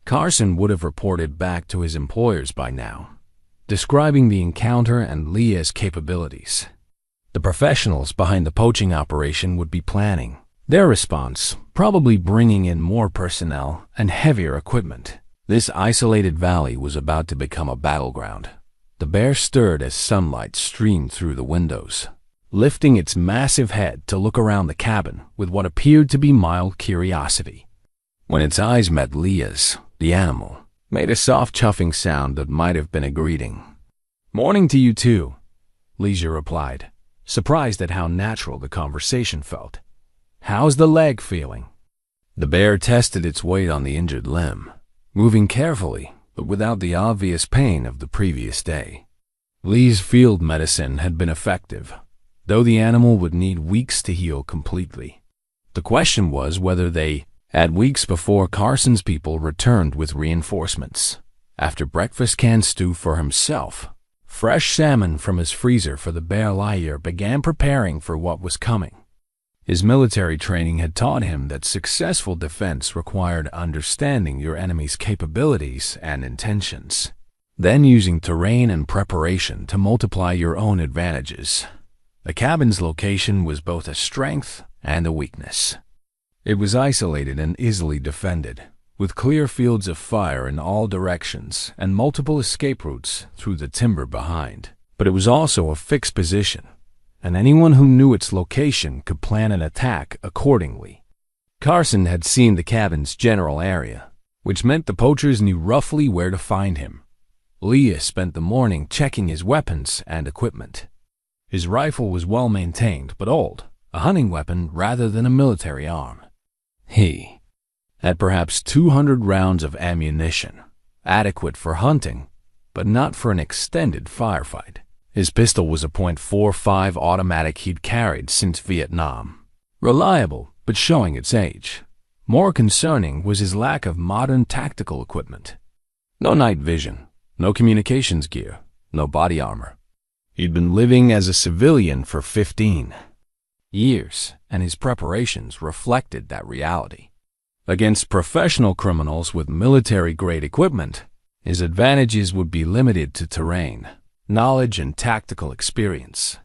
Carson would have reported back to his employers by now, describing the encounter and Li Ye's capabilities. The professionals behind the poaching operation would be planning their response, probably bringing in more personnel and heavier equipment. This isolated valley was about to become a battleground. The bear stirred as sunlight streamed through the windows, lifting its massive head to look around the cabin with what appeared to be mild curiosity. When its eyes met Li Ye's, the animal made a soft chuffing sound that might have been a greeting. "Morning to you too," Li Ye replied, surprised at how natural the conversation felt. "How's the leg feeling?" The bear tested its weight on the injured limb, moving carefully but without the obvious pain of the previous day. Li's field medicine had been effective, though the animal would need weeks to heal completely. The question was whether they had weeks before Carson's people returned with reinforcements. After breakfast canned stew for himself, fresh salmon from his freezer for the bear, Li Ye began preparing for what was coming. His military training had taught him that successful defense required understanding your enemy's capabilities and intentions, then using terrain and preparation to multiply your own advantages. The cabin's location was both a strength and a weakness. It was isolated and easily defended, with clear fields of fire in all directions and multiple escape routes through the timber behind. But it was also a fixed position, and anyone who knew its location could plan an attack accordingly. Carson had seen the cabin's general area, which meant the poachers knew roughly where to find him. Li Ye spent the morning checking his weapons and equipment. His rifle was well maintained but old, a hunting weapon rather than a military arm. He had perhaps 200 rounds of ammunition, adequate for hunting, but not for an extended firefight. His pistol was a .45 automatic he'd carried since Vietnam. Reliable, but showing its age. More concerning was his lack of modern tactical equipment. No night vision, no communications gear, no body armor. He'd been living as a civilian for 15 years, and his preparations reflected that reality. Against professional criminals with military-grade equipment, his advantages would be limited to terrain, knowledge, and tactical experience.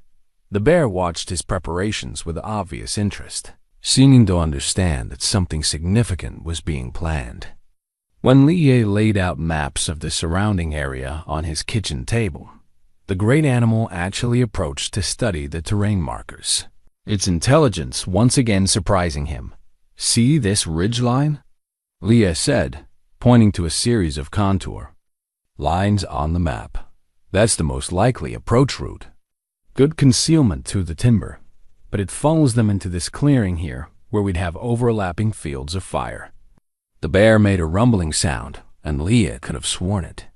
The bear watched his preparations with obvious interest, seeming to understand that something significant was being planned. When Li Ye laid out maps of the surrounding area on his kitchen table, The great animal actually approached to study the terrain markers, its intelligence once again surprising him. "See this ridgeline?" Leah said, pointing to a series of contour lines on the map. "That's the most likely approach route. Good concealment through the timber, but it funnels them into this clearing here where we'd have overlapping fields of fire." The bear made a rumbling sound, and Leah could have sworn it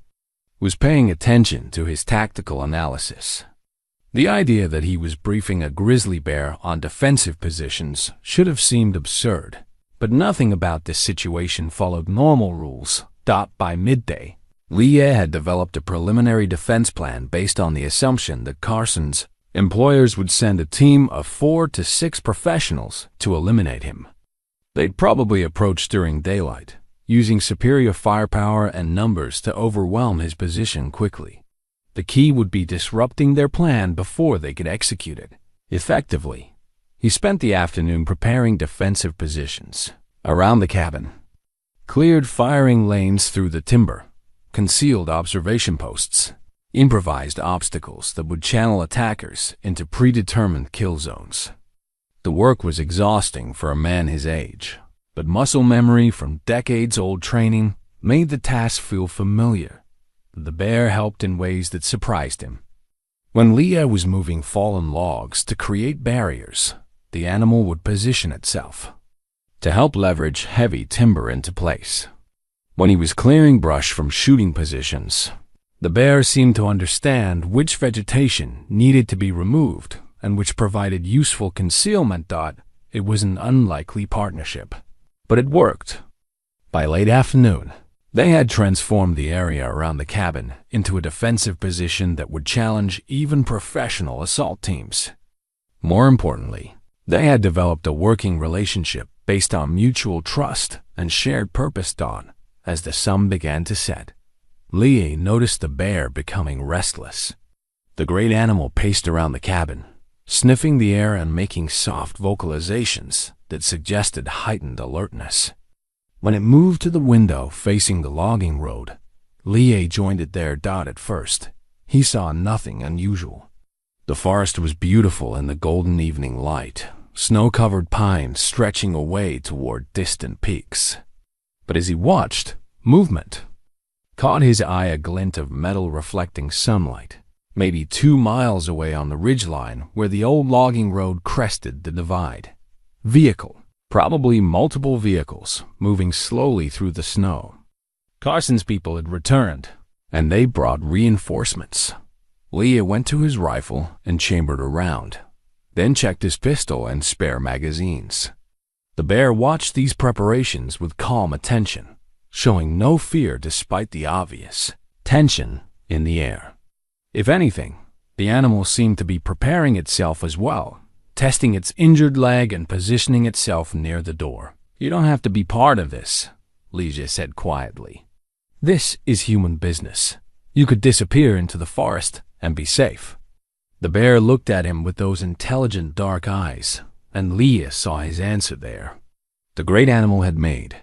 was paying attention to his tactical analysis. The idea that he was briefing a grizzly bear on defensive positions should have seemed absurd, but nothing about this situation followed normal rules. By midday, Leah had developed a preliminary defense plan based on the assumption that Carson's employers would send a team of 4 to 6 professionals to eliminate him. They'd probably approach during daylight, using superior firepower and numbers to overwhelm his position quickly. The key would be disrupting their plan before they could execute it effectively. He spent the afternoon preparing defensive positions around the cabin, cleared firing lanes through the timber, concealed observation posts, improvised obstacles that would channel attackers into predetermined kill zones. The work was exhausting for a man his age, but muscle memory from decades-old training made the task feel familiar. The bear helped in ways that surprised him. When Leah was moving fallen logs to create barriers, the animal would position itself to help leverage heavy timber into place. When he was clearing brush from shooting positions, the bear seemed to understand which vegetation needed to be removed and which provided useful concealment. It was an unlikely partnership, but it worked. By late afternoon, they had transformed the area around the cabin into a defensive position that would challenge even professional assault teams. More importantly, they had developed a working relationship based on mutual trust and shared purpose. As the sun began to set, Leah noticed the bear becoming restless. The great animal paced around the cabin, sniffing the air and making soft vocalizations that suggested heightened alertness. When it moved to the window facing the logging road, Leah joined it there. At first, he saw nothing unusual. The forest was beautiful in the golden evening light, snow-covered pines stretching away toward distant peaks. But as he watched, movement caught his eye, a glint of metal reflecting sunlight, maybe 2 miles away on the ridgeline where the old logging road crested the divide. Vehicle, probably multiple vehicles, moving slowly through the snow. Carson's people had returned, and they brought reinforcements. Leah went to his rifle and chambered a round, then checked his pistol and spare magazines. The bear watched these preparations with calm attention, showing no fear despite the obvious tension in the air. If anything, the animal seemed to be preparing itself as well, testing its injured leg and positioning itself near the door. "You don't have to be part of this," Leah said quietly. "This is human business. You could disappear into the forest and be safe." The bear looked at him with those intelligent dark eyes, and Leah saw his answer there. The great animal had made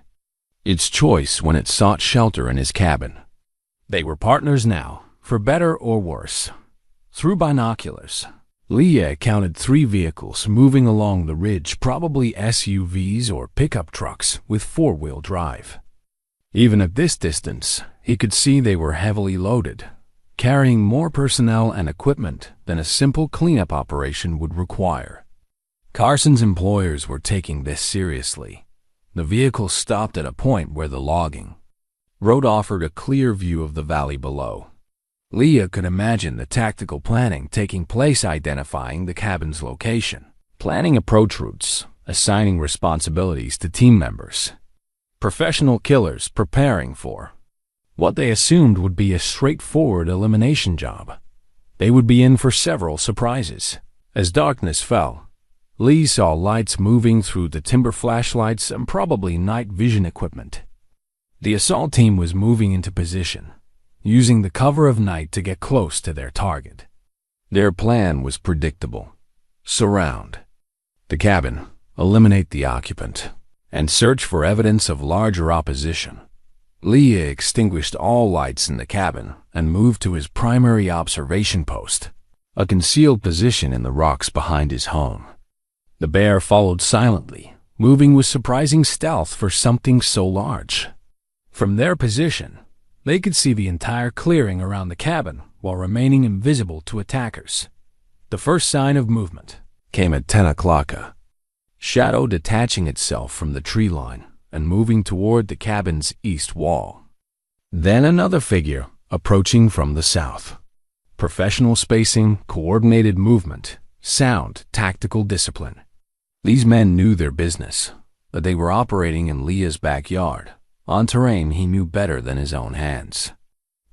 its choice when it sought shelter in his cabin. They were partners now, for better or worse. Through binoculars, Leah counted 3 vehicles moving along the ridge, probably SUVs or pickup trucks with 4-wheel drive. Even at this distance, he could see they were heavily loaded, carrying more personnel and equipment than a simple cleanup operation would require. Carson's employers were taking this seriously. The vehicle stopped at a point where the logging road offered a clear view of the valley below. Leah could imagine the tactical planning taking place, identifying the cabin's location, planning approach routes, assigning responsibilities to team members. Professional killers preparing for what they assumed would be a straightforward elimination job. They would be in for several surprises. As darkness fell, Lee saw lights moving through the timber, flashlights and probably night vision equipment. The assault team was moving into position, using the cover of night to get close to their target. Their plan was predictable. Surround the cabin, eliminate the occupant, and search for evidence of larger opposition. Leah extinguished all lights in the cabin and moved to his primary observation post, a concealed position in the rocks behind his home. The bear followed silently, moving with surprising stealth for something so large. From their position, they could see the entire clearing around the cabin while remaining invisible to attackers. The first sign of movement came at 10 o'clock, a shadow detaching itself from the tree line and moving toward the cabin's east wall. Then another figure approaching from the south. Professional spacing, coordinated movement, sound, tactical discipline. These men knew their business, but they were operating in Leah's backyard, on terrain he knew better than his own hands.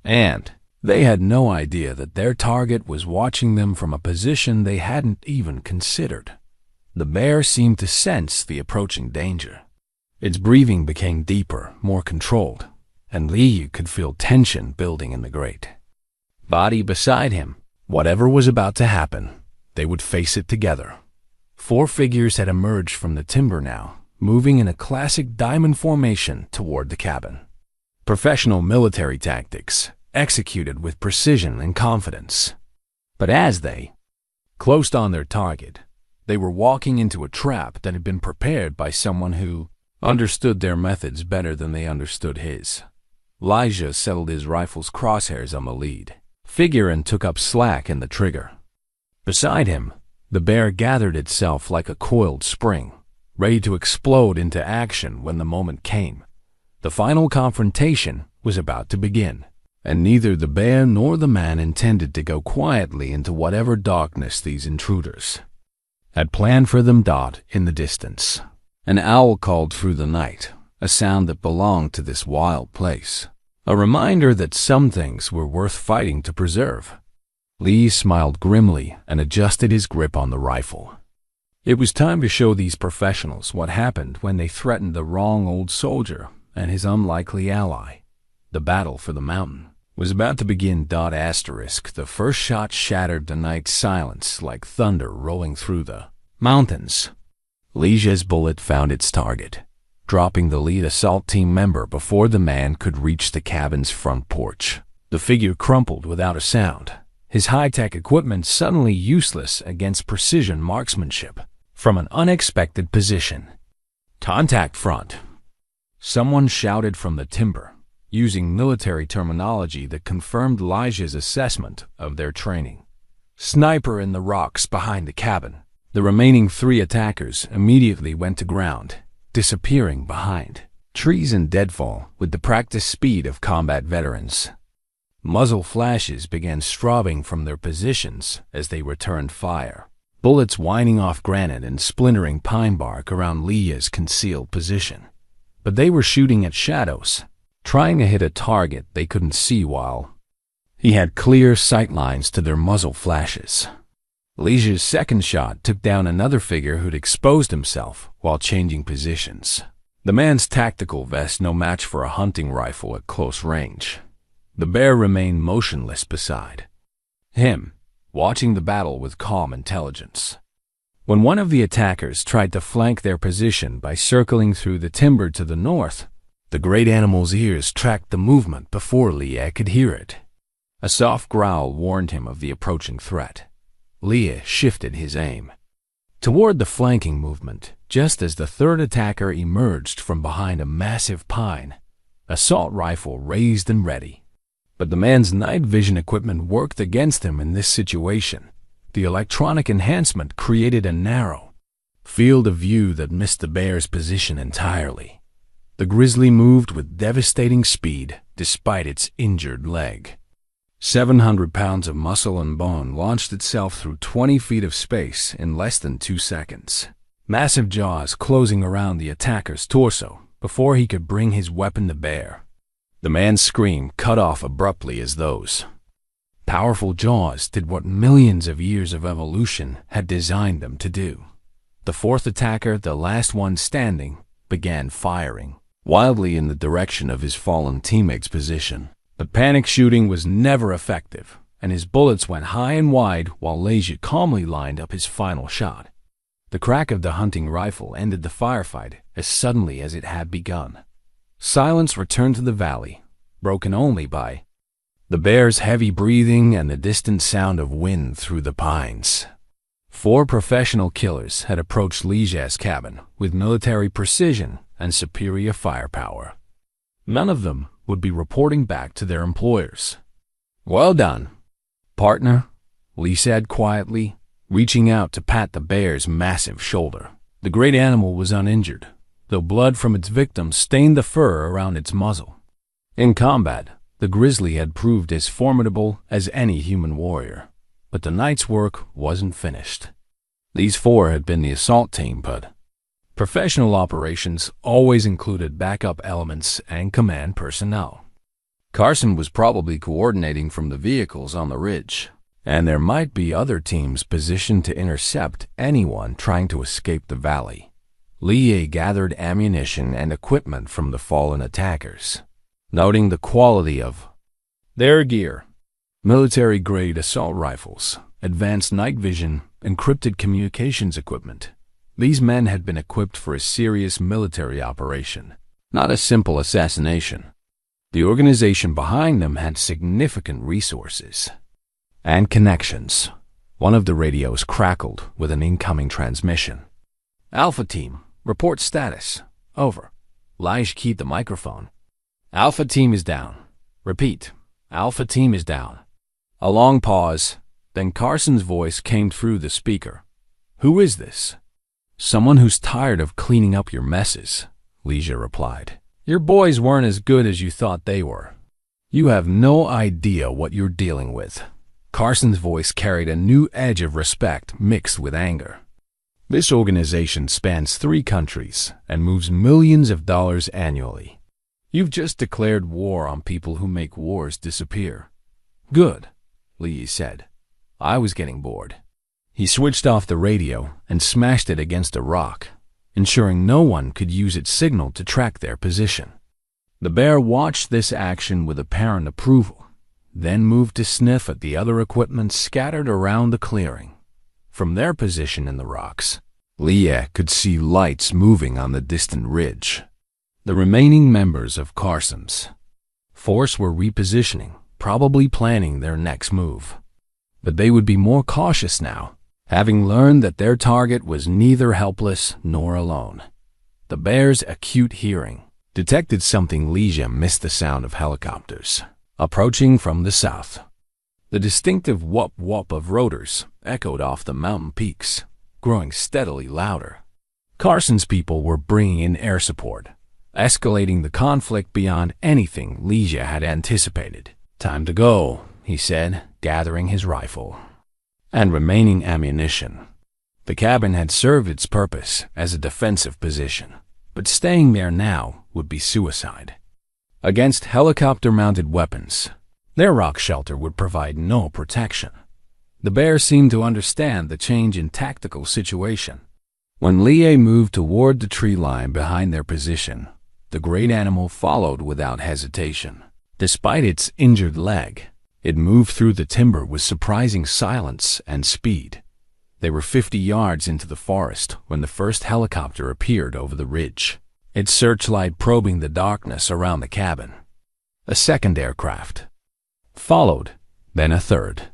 And they had no idea that their target was watching them from a position they hadn't even considered. The bear seemed to sense the approaching danger. Its breathing became deeper, more controlled, and Leah could feel tension building in the grate body beside him. Whatever was about to happen, they would face it together. 4 figures had emerged from the timber now, moving in a classic diamond formation toward the cabin. Professional military tactics, executed with precision and confidence. But as they closed on their target, they were walking into a trap that had been prepared by someone who understood their methods better than they understood his. Elijah settled his rifle's crosshairs on the lead figure and took up slack in the trigger. Beside him, the bear gathered itself like a coiled spring, ready to explode into action when the moment came. The final confrontation was about to begin, and neither the bear nor the man intended to go quietly into whatever darkness these intruders had planned for them. In the distance, an owl called through the night, a sound that belonged to this wild place, a reminder that some things were worth fighting to preserve. Lee smiled grimly and adjusted his grip on the rifle. It was time to show these professionals what happened when they threatened the wrong old soldier and his unlikely ally. The battle for the mountain was about to begin. The first shot shattered the night's silence like thunder rolling through the mountains. Leah's bullet found its target, dropping the lead assault team member before the man could reach the cabin's front porch. The figure crumpled without a sound, his high-tech equipment suddenly useless against precision marksmanship from an unexpected position. Contact front. Someone shouted from the timber, using military terminology that confirmed Elijah's assessment of their training. Sniper in the rocks behind the cabin. The remaining 3 attackers immediately went to ground, disappearing behind trees and deadfall with the practiced speed of combat veterans. Muzzle flashes began strobing from their positions as they returned fire, bullets whining off granite and splintering pine bark around Leah's concealed position. But they were shooting at shadows, trying to hit a target they couldn't see while he had clear sight lines to their muzzle flashes. Leah's second shot took down another figure who'd exposed himself while changing positions. The man's tactical vest no match for a hunting rifle at close range. The bear remained motionless beside him, watching the battle with calm intelligence. When one of the attackers tried to flank their position by circling through the timber to the north, the great animal's ears tracked the movement before Leah could hear it. A soft growl warned him of the approaching threat. Leah shifted his aim toward the flanking movement just as the third attacker emerged from behind a massive pine, assault rifle raised and ready. But the man's night vision equipment worked against him in this situation. The electronic enhancement created a narrow field of view that missed the bear's position entirely. The grizzly moved with devastating speed despite its injured leg. 700 pounds of muscle and bone launched itself through 20 feet of space in less than 2 seconds. Massive jaws closing around the attacker's torso before he could bring his weapon to bear. The man's scream cut off abruptly as those powerful jaws did what millions of years of evolution had designed them to do. The fourth attacker, the last one standing, began firing wildly in the direction of his fallen teammate's position. But panic shooting was never effective, and his bullets went high and wide while Leja calmly lined up his final shot. The crack of the hunting rifle ended the firefight as suddenly as it had begun. Silence returned to the valley, broken only by the bear's heavy breathing and the distant sound of wind through the pines. 4 professional killers had approached Lige's cabin with military precision and superior firepower. None of them would be reporting back to their employers. "Well done, partner," Lee said quietly, reaching out to pat the bear's massive shoulder. The great animal was uninjured, though blood from its victim stained the fur around its muzzle. In combat, the grizzly had proved as formidable as any human warrior, but the night's work wasn't finished. These 4 had been the assault team, but professional operations always included backup elements and command personnel. Carson was probably coordinating from the vehicles on the ridge, and there might be other teams positioned to intercept anyone trying to escape the valley. Lie gathered ammunition and equipment from the fallen attackers, noting the quality of their gear: military-grade assault rifles, advanced night vision, encrypted communications equipment. These men had been equipped for a serious military operation, not a simple assassination. The organization behind them had significant resources and connections. One of the radios crackled with an incoming transmission. "Alpha Team, report status. Over." Lige keyed the microphone. "Alpha Team is down. Repeat, Alpha Team is down." A long pause, then Carson's voice came through the speaker. "Who is this?" "Someone who's tired of cleaning up your messes," Lige replied. "Your boys weren't as good as you thought they were. You have no idea what you're dealing with." Carson's voice carried a new edge of respect mixed with anger. "This organization spans 3 countries and moves millions of dollars annually. You've just declared war on people who make wars disappear." "Good," Lee said. "I was getting bored." He switched off the radio and smashed it against a rock, ensuring no one could use its signal to track their position. The bear watched this action with apparent approval, then moved to sniff at the other equipment scattered around the clearing. From their position in the rocks, Lie could see lights moving on the distant ridge. The remaining members of Carson's force were repositioning, probably planning their next move. But they would be more cautious now, having learned that their target was neither helpless nor alone. The bear's acute hearing detected something. Lige missed the sound of helicopters approaching from the south. The distinctive whoop-whoop of rotors echoed off the mountain peaks, growing steadily louder. Carson's people were bringing in air support, escalating the conflict beyond anything Lige had anticipated. "Time to go," he said, gathering his rifle and remaining ammunition. The cabin had served its purpose as a defensive position, but staying there now would be suicide. Against helicopter-mounted weapons, their rock shelter would provide no protection. The bear seemed to understand the change in tactical situation. When Lie moved toward the tree line behind their position, the great animal followed without hesitation. Despite its injured leg, it moved through the timber with surprising silence and speed. They were 50 yards into the forest when the first helicopter appeared over the ridge, its searchlight probing the darkness around the cabin. A second aircraft followed, then a third.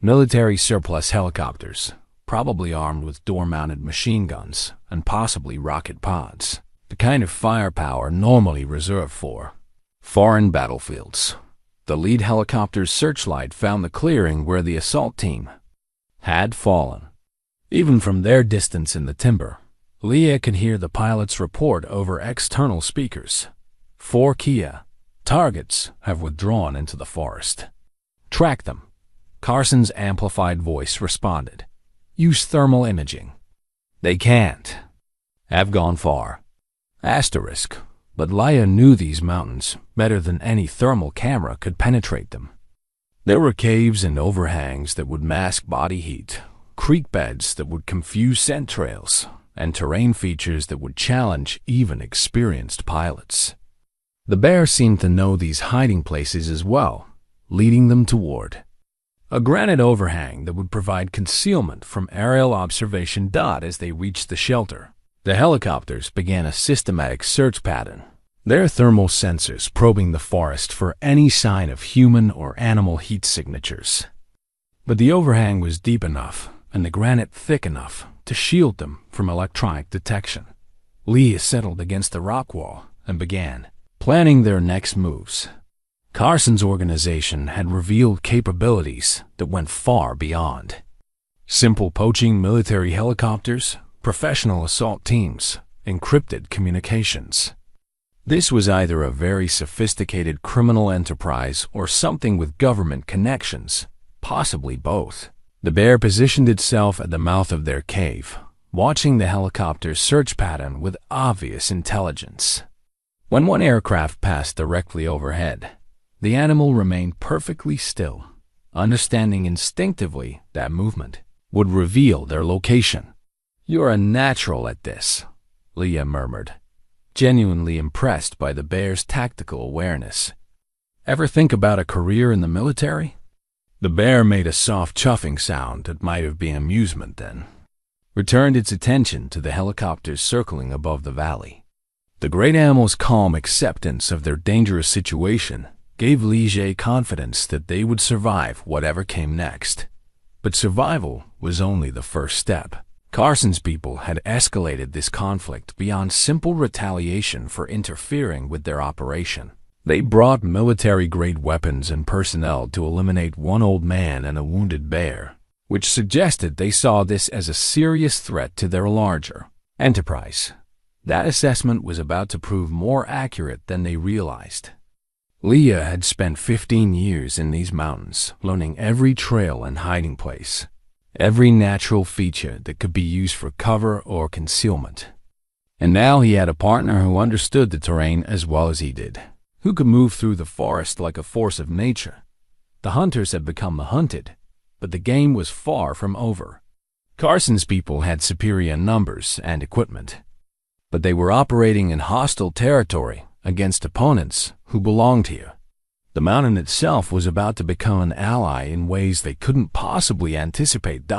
Military surplus helicopters, probably armed with door-mounted machine guns and possibly rocket pods, the kind of firepower normally reserved for foreign battlefields. The lead helicopter's searchlight found the clearing where the assault team had fallen. Even from their distance in the timber, Lie could hear the pilot's report over external speakers. 4 Kia targets have withdrawn into the forest. "Track them," Carson's amplified voice responded. "Use thermal imaging." "They can't. Have gone far." Asterisk. But Lie knew these mountains better than any thermal camera could penetrate them. There were caves and overhangs that would mask body heat, creek beds that would confuse scent trails, and terrain features that would challenge even experienced pilots. The bear seemed to know these hiding places as well, leading them toward a granite overhang that would provide concealment from aerial observation. As they reached the shelter, the helicopters began a systematic search pattern. their thermal sensors probing the forest for any sign of human or animal heat signatures. But the overhang was deep enough and the granite thick enough to shield them from electronic detection. Leah settled against the rock wall and began planning their next moves. Carson's organization had revealed capabilities that went far beyond simple poaching military helicopters, professional assault teams, encrypted communications. This was either a very sophisticated criminal enterprise or something with government connections, possibly both. The bear positioned itself at the mouth of their cave, watching the helicopter's search pattern with obvious intelligence. When one aircraft passed directly overhead, the animal remained perfectly still, understanding instinctively that movement would reveal their location. "You're a natural at this," Leah murmured, genuinely impressed by the bear's tactical awareness. "Ever think about a career in the military?" The bear made a soft chuffing sound that might have been amusement then, returned its attention to the helicopters circling above the valley. The great animal's calm acceptance of their dangerous situation gave Liege confidence that they would survive whatever came next. But survival was only the first step. Carson's people had escalated this conflict beyond simple retaliation for interfering with their operation. They brought military-grade weapons and personnel to eliminate one old man and a wounded bear, which suggested they saw this as a serious threat to their larger enterprise. That assessment was about to prove more accurate than they realized. Leah had spent 15 years in these mountains, learning every trail and hiding place, every natural feature that could be used for cover or concealment. And now he had a partner who understood the terrain as well as he did, who could move through the forest like a force of nature. The hunters had become the hunted, but the game was far from over. Carson's people had superior numbers and equipment, but they were operating in hostile territory against opponents who belonged here. The mountain itself was about to become an ally in ways they couldn't possibly anticipate.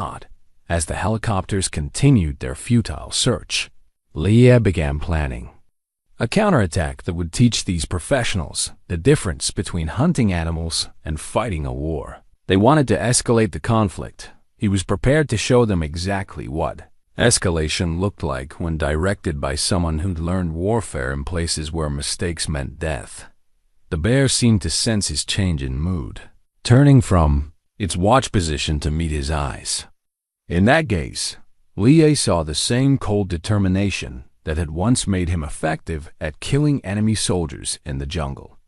As the helicopters continued their futile search, Leah began planning a counterattack that would teach these professionals the difference between hunting animals and fighting a war. They wanted to escalate the conflict. He was prepared to show them exactly what escalation looked like when directed by someone who'd learned warfare in places where mistakes meant death. The bear seemed to sense his change in mood, turning from its watch position to meet his eyes. In that gaze, Leah saw the same cold determination that had once made him effective at killing enemy soldiers in the jungle.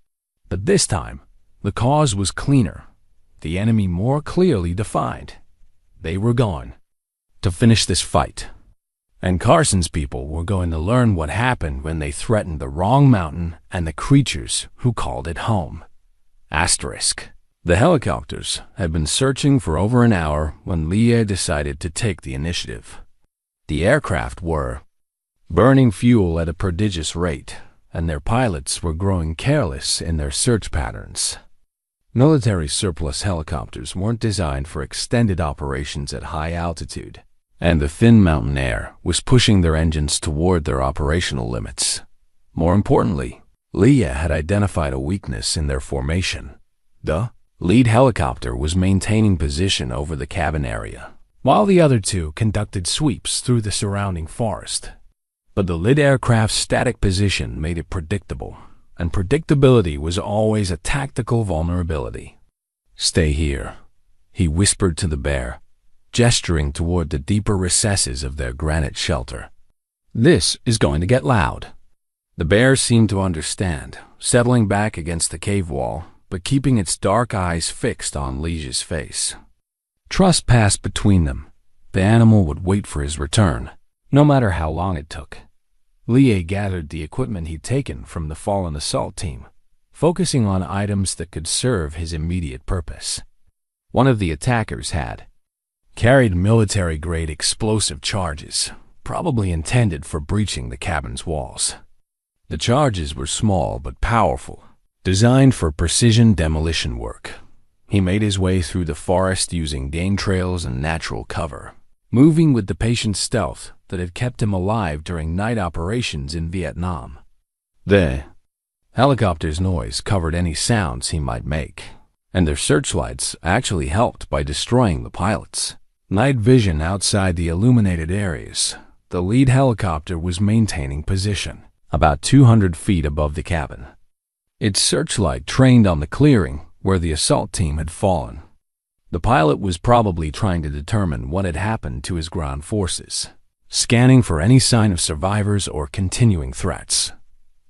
But this time, the cause was cleaner, the enemy more clearly defined. They were gone to finish this fight. And Carson's people were going to learn what happened when they threatened the wrong mountain and the creatures who called it home. Asterisk. The helicopters had been searching for over an hour when Leah decided to take the initiative. The aircraft were burning fuel at a prodigious rate, and their pilots were growing careless in their search patterns. Military surplus helicopters weren't designed for extended operations at high altitude, and the thin mountain air was pushing their engines toward their operational limits. More importantly, Leah had identified a weakness in their formation. The lead helicopter was maintaining position over the cabin area, while the other two conducted sweeps through the surrounding forest. But the lead aircraft's static position made it predictable, and predictability was always a tactical vulnerability. "Stay here," he whispered to the bear, gesturing toward the deeper recesses of their granite shelter. "This is going to get loud." The bear seemed to understand, settling back against the cave wall, but keeping its dark eyes fixed on Liege's face. Trust passed between them. The animal would wait for his return, no matter how long it took. Liege gathered the equipment he'd taken from the fallen assault team, focusing on items that could serve his immediate purpose. One of the attackers had carried military-grade explosive charges, probably intended for breaching the cabin's walls. The charges were small but powerful, designed for precision demolition work. He made his way through the forest using game trails and natural cover, moving with the patient stealth that had kept him alive during night operations in Vietnam. The Helicopter's noise covered any sounds he might make, and their searchlights actually helped by destroying the pilots. Night vision outside the illuminated areas. The lead helicopter was maintaining position, about 200 feet above the cabin. Its searchlight trained on the clearing where the assault team had fallen. The pilot was probably trying to determine what had happened to his ground forces, scanning for any sign of survivors or continuing threats.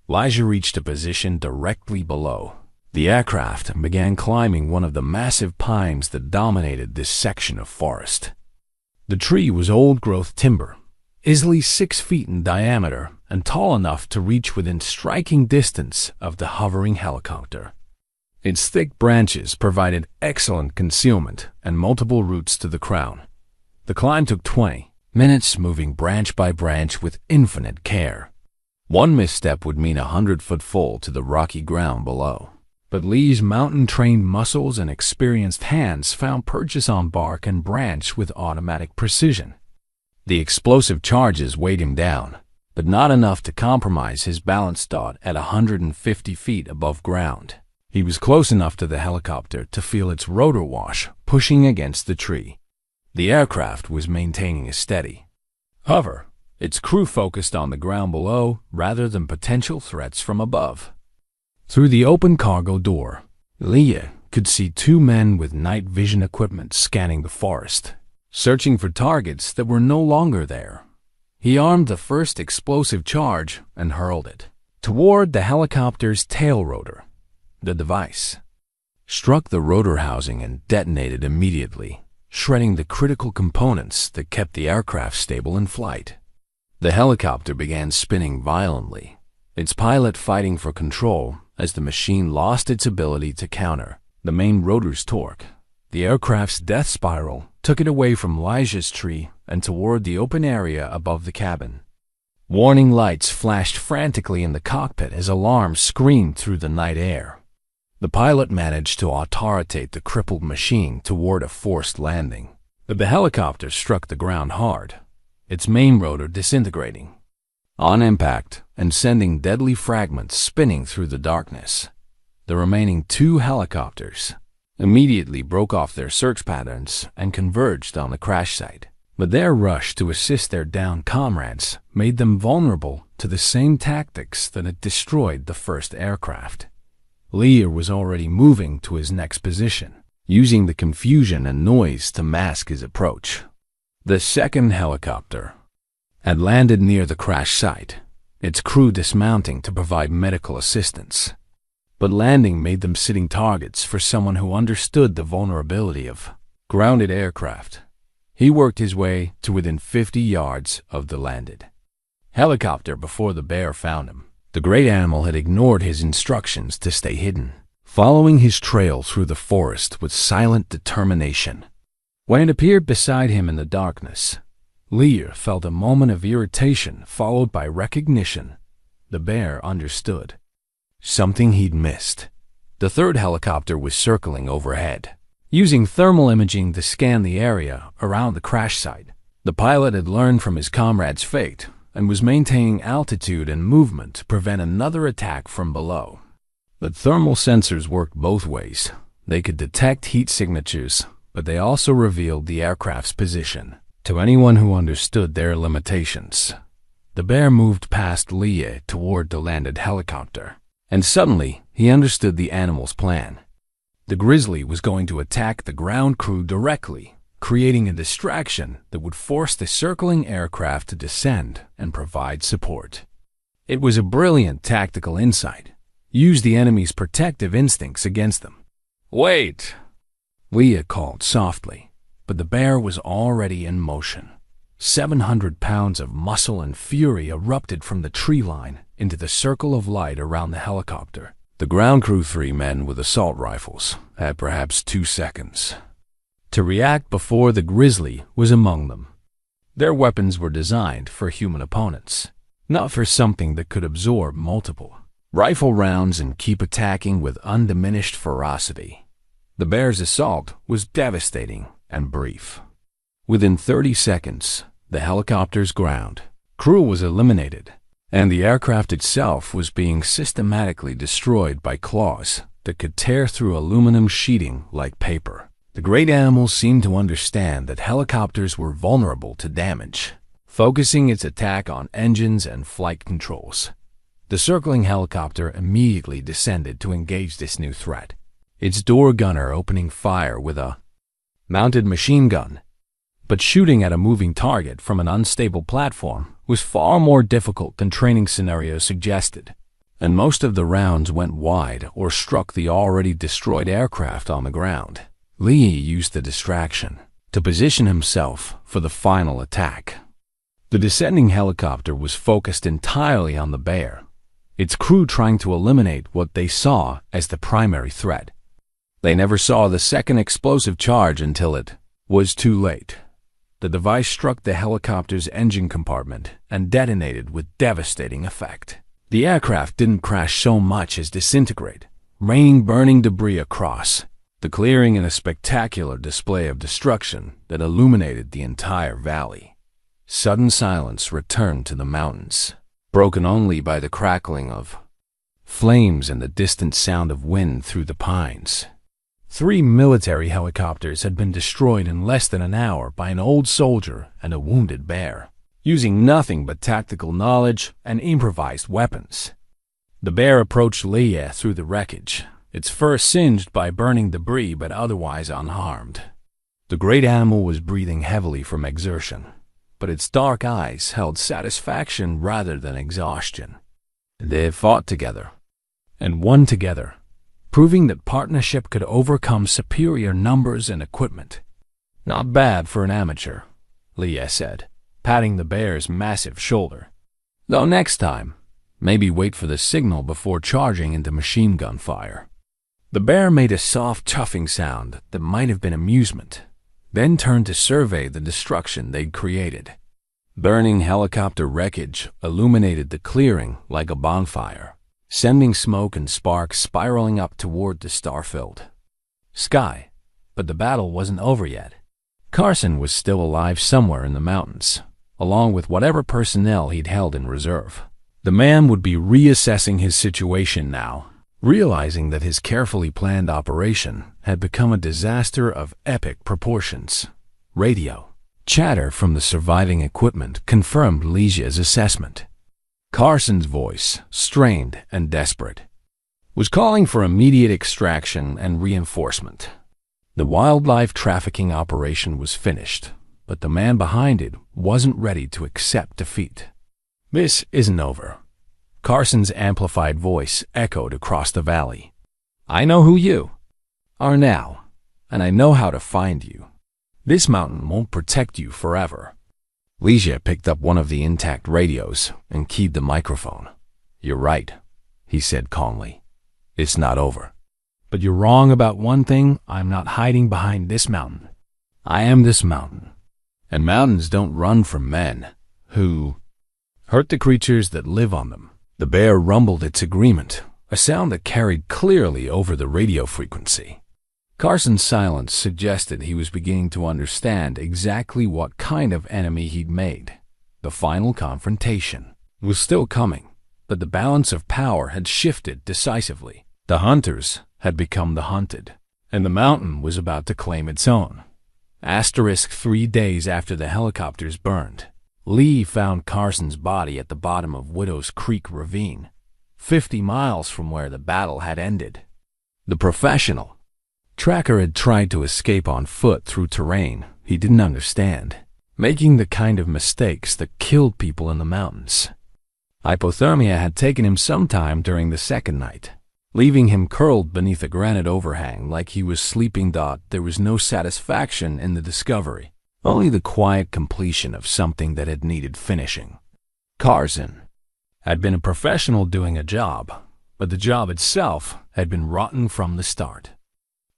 Elijah reached a position directly below. The aircraft began climbing one of the massive pines that dominated this section of forest. The tree was old-growth timber, easily 6 feet in diameter and tall enough to reach within striking distance of the hovering helicopter. Its thick branches provided excellent concealment and multiple routes to the crown. The climb took 20 minutes, moving branch by branch with infinite care. One misstep would mean a 100-foot fall to the rocky ground below. But Lee's mountain-trained muscles and experienced hands found purchase on bark and branch with automatic precision. The explosive charges weighed him down, but not enough to compromise his balance dot at 150 feet above ground. He was close enough to the helicopter to feel its rotor wash pushing against the tree. The aircraft was maintaining a steady hover, its crew focused on the ground below rather than potential threats from above. Through the open cargo door, Leah could see 2 men with night vision equipment scanning the forest, searching for targets that were no longer there. He armed the first explosive charge and hurled it toward the helicopter's tail rotor. The device struck the rotor housing and detonated immediately, shredding the critical components that kept the aircraft stable in flight. The helicopter began spinning violently, its pilot fighting for control as the machine lost its ability to counter the main rotor's torque. The aircraft's death spiral took it away from Elijah's tree and toward the open area above the cabin. Warning lights flashed frantically in the cockpit as alarms screamed through the night air. The pilot managed to auto-rotate the crippled machine toward a forced landing, but the helicopter struck the ground hard, its main rotor disintegrating on impact and sending deadly fragments spinning through the darkness. The remaining 2 helicopters immediately broke off their search patterns and converged on the crash site, but their rush to assist their downed comrades made them vulnerable to the same tactics that had destroyed the first aircraft. Lear was already moving to his next position, using the confusion and noise to mask his approach. The second helicopter had landed near the crash site, its crew dismounting to provide medical assistance. But landing made them sitting targets for someone who understood the vulnerability of grounded aircraft. He worked his way to within 50 yards of the landed helicopter before the bear found him. The great animal had ignored his instructions to stay hidden, following his trail through the forest with silent determination. When it appeared beside him in the darkness, Lear felt a moment of irritation followed by recognition. The bear understood something he'd missed. The third helicopter was circling overhead, using thermal imaging to scan the area around the crash site. The pilot had learned from his comrade's fate and was maintaining altitude and movement to prevent another attack from below. The thermal sensors worked both ways. They could detect heat signatures, but they also revealed the aircraft's position to anyone who understood their limitations. The bear moved past Leah toward the landed helicopter, and suddenly he understood the animal's plan. The grizzly was going to attack the ground crew directly, creating a distraction that would force the circling aircraft to descend and provide support. It was a brilliant tactical insight. Use the enemy's protective instincts against them. "Wait!" Leah called softly, but the bear was already in motion. 700 pounds of muscle and fury erupted from the tree line into the circle of light around the helicopter. The ground crew, 3 men with assault rifles, had perhaps 2 seconds to react before the grizzly was among them. Their weapons were designed for human opponents, not for something that could absorb multiple rifle rounds and keep attacking with undiminished ferocity. The bear's assault was devastating and brief. Within 30 seconds, the helicopter's ground crew was eliminated, and the aircraft itself was being systematically destroyed by claws that could tear through aluminum sheeting like paper. The great animal seemed to understand that helicopters were vulnerable to damage, focusing its attack on engines and flight controls. The circling helicopter immediately descended to engage this new threat, its door gunner opening fire with a mounted machine gun. But shooting at a moving target from an unstable platform was far more difficult than training scenarios suggested, and most of the rounds went wide or struck the already destroyed aircraft on the ground. Lee used the distraction to position himself for the final attack. The descending helicopter was focused entirely on the bear, its crew trying to eliminate what they saw as the primary threat. They never saw the second explosive charge until it was too late. The device struck the helicopter's engine compartment and detonated with devastating effect. The aircraft didn't crash so much as disintegrate, raining burning debris across the clearing in a spectacular display of destruction that illuminated the entire valley. Sudden silence returned to the mountains, broken only by the crackling of flames and the distant sound of wind through the pines. 3 military helicopters had been destroyed in less than an hour by an old soldier and a wounded bear, using nothing but tactical knowledge and improvised weapons. The bear approached Leia through the wreckage, its fur singed by burning debris but otherwise unharmed. The great animal was breathing heavily from exertion, but its dark eyes held satisfaction rather than exhaustion. They fought together and won together, proving that partnership could overcome superior numbers and equipment. "Not bad for an amateur," Leia said, patting the bear's massive shoulder. "Though next time, maybe wait for the signal before charging into machine gun fire." The bear made a soft chuffing sound that might have been amusement, then turned to survey the destruction they'd created. Burning helicopter wreckage illuminated the clearing like a bonfire, sending smoke and sparks spiraling up toward the star-filled sky. But the battle wasn't over yet. Carson was still alive somewhere in the mountains, along with whatever personnel he'd held in reserve. The man would be reassessing his situation now, realizing that his carefully planned operation had become a disaster of epic proportions. Radio chatter from the surviving equipment confirmed Leisha's assessment. Carson's voice, strained and desperate, was calling for immediate extraction and reinforcement. The wildlife trafficking operation was finished, but the man behind it wasn't ready to accept defeat. "This isn't over." Carson's amplified voice echoed across the valley. "I know who you are now, and I know how to find you. This mountain won't protect you forever." Leisha picked up one of the intact radios and keyed the microphone. "You're right," he said calmly. "It's not over. But you're wrong about one thing. I'm not hiding behind this mountain. I am this mountain. And mountains don't run from men who hurt the creatures that live on them." The bear rumbled its agreement, a sound that carried clearly over the radio frequency. Carson's silence suggested he was beginning to understand exactly what kind of enemy he'd made. The final confrontation was still coming, but the balance of power had shifted decisively. The hunters had become the hunted, and the mountain was about to claim its own. 3 days after the helicopters burned, Lee found Carson's body at the bottom of Widow's Creek Ravine, 50 miles from where the battle had ended. The professional tracker had tried to escape on foot through terrain he didn't understand, making the kind of mistakes that killed people in the mountains. Hypothermia had taken him some time during the second night, leaving him curled beneath a granite overhang like he was sleeping. There was no satisfaction in the discovery, only the quiet completion of something that had needed finishing. Carson had been a professional doing a job, but the job itself had been rotten from the start.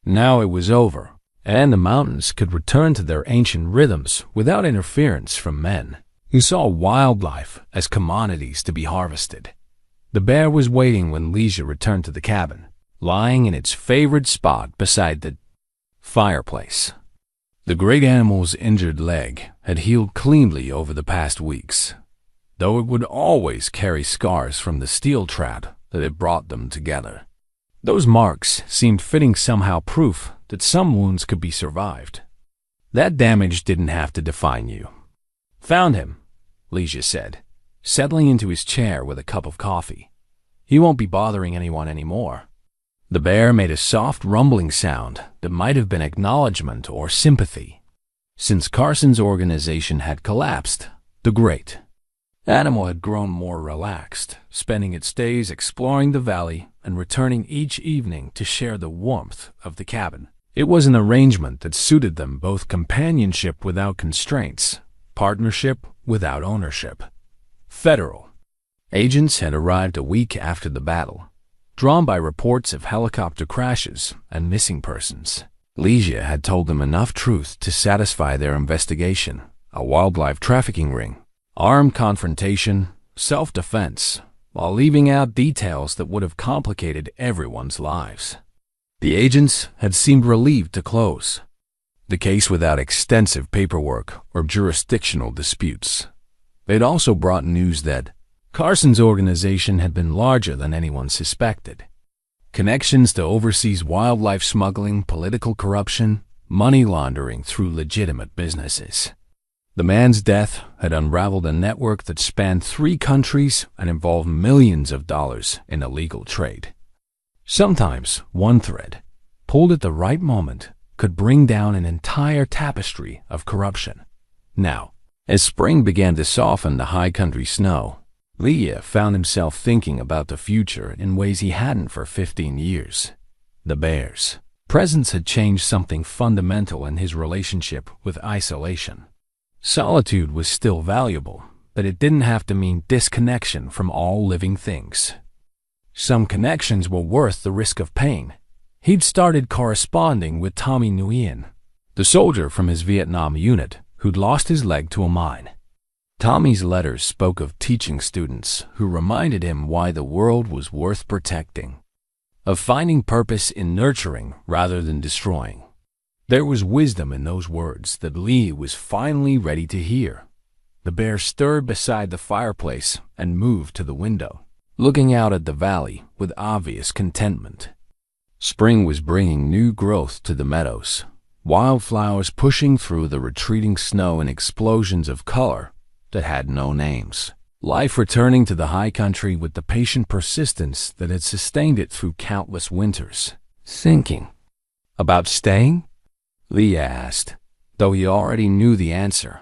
Now it was over, and the mountains could return to their ancient rhythms without interference from men who saw wildlife as commodities to be harvested. The bear was waiting when Leisha returned to the cabin, lying in its favorite spot beside the fireplace. The great animal's injured leg had healed cleanly over the past weeks. though it would always carry scars from the steel trap that had brought them together. Those marks seemed fitting, somehow proof that some wounds could be survived. That damage didn't have to define you. Found him, Ligia said, settling into his chair with a cup of coffee. He won't be bothering anyone anymore. The bear made a soft rumbling sound that might have been acknowledgement or sympathy. Since Carson's organization had collapsed, the great animal had grown more relaxed, spending its days exploring the valley and returning each evening to share the warmth of the cabin. It was an arrangement that suited them both: companionship without constraints, partnership without ownership. Federal agents had arrived a week after the battle, drawn by reports of helicopter crashes and missing persons. Ligia had told them enough truth to satisfy their investigation: a wildlife trafficking ring, armed confrontation, self-defense, while leaving out details that would have complicated everyone's lives. The agents had seemed relieved to close the case without extensive paperwork or jurisdictional disputes. They'd also brought news that Carson's organization had been larger than anyone suspected. Connections to overseas wildlife smuggling, political corruption, money laundering through legitimate businesses. The man's death had unraveled a network that spanned 3 countries and involved millions of dollars in illegal trade. Sometimes one thread, pulled at the right moment, could bring down an entire tapestry of corruption. Now, as spring began to soften the high country snow, Ligia found himself thinking about the future in ways he hadn't for 15 years. The bear's presence had changed something fundamental in his relationship with isolation. Solitude was still valuable, but it didn't have to mean disconnection from all living things. Some connections were worth the risk of pain. He'd started corresponding with Tommy Nguyen, the soldier from his Vietnam unit who'd lost his leg to a mine. Tommy's letters spoke of teaching students who reminded him why the world was worth protecting, of finding purpose in nurturing rather than destroying. There was wisdom in those words that Lee was finally ready to hear. The bear stirred beside the fireplace and moved to the window, looking out at the valley with obvious contentment. Spring was bringing new growth to the meadows, wildflowers pushing through the retreating snow in explosions of color that had no names. Life returning to the high country with the patient persistence that had sustained it through countless winters. Thinking about staying? Ligia asked, though he already knew the answer.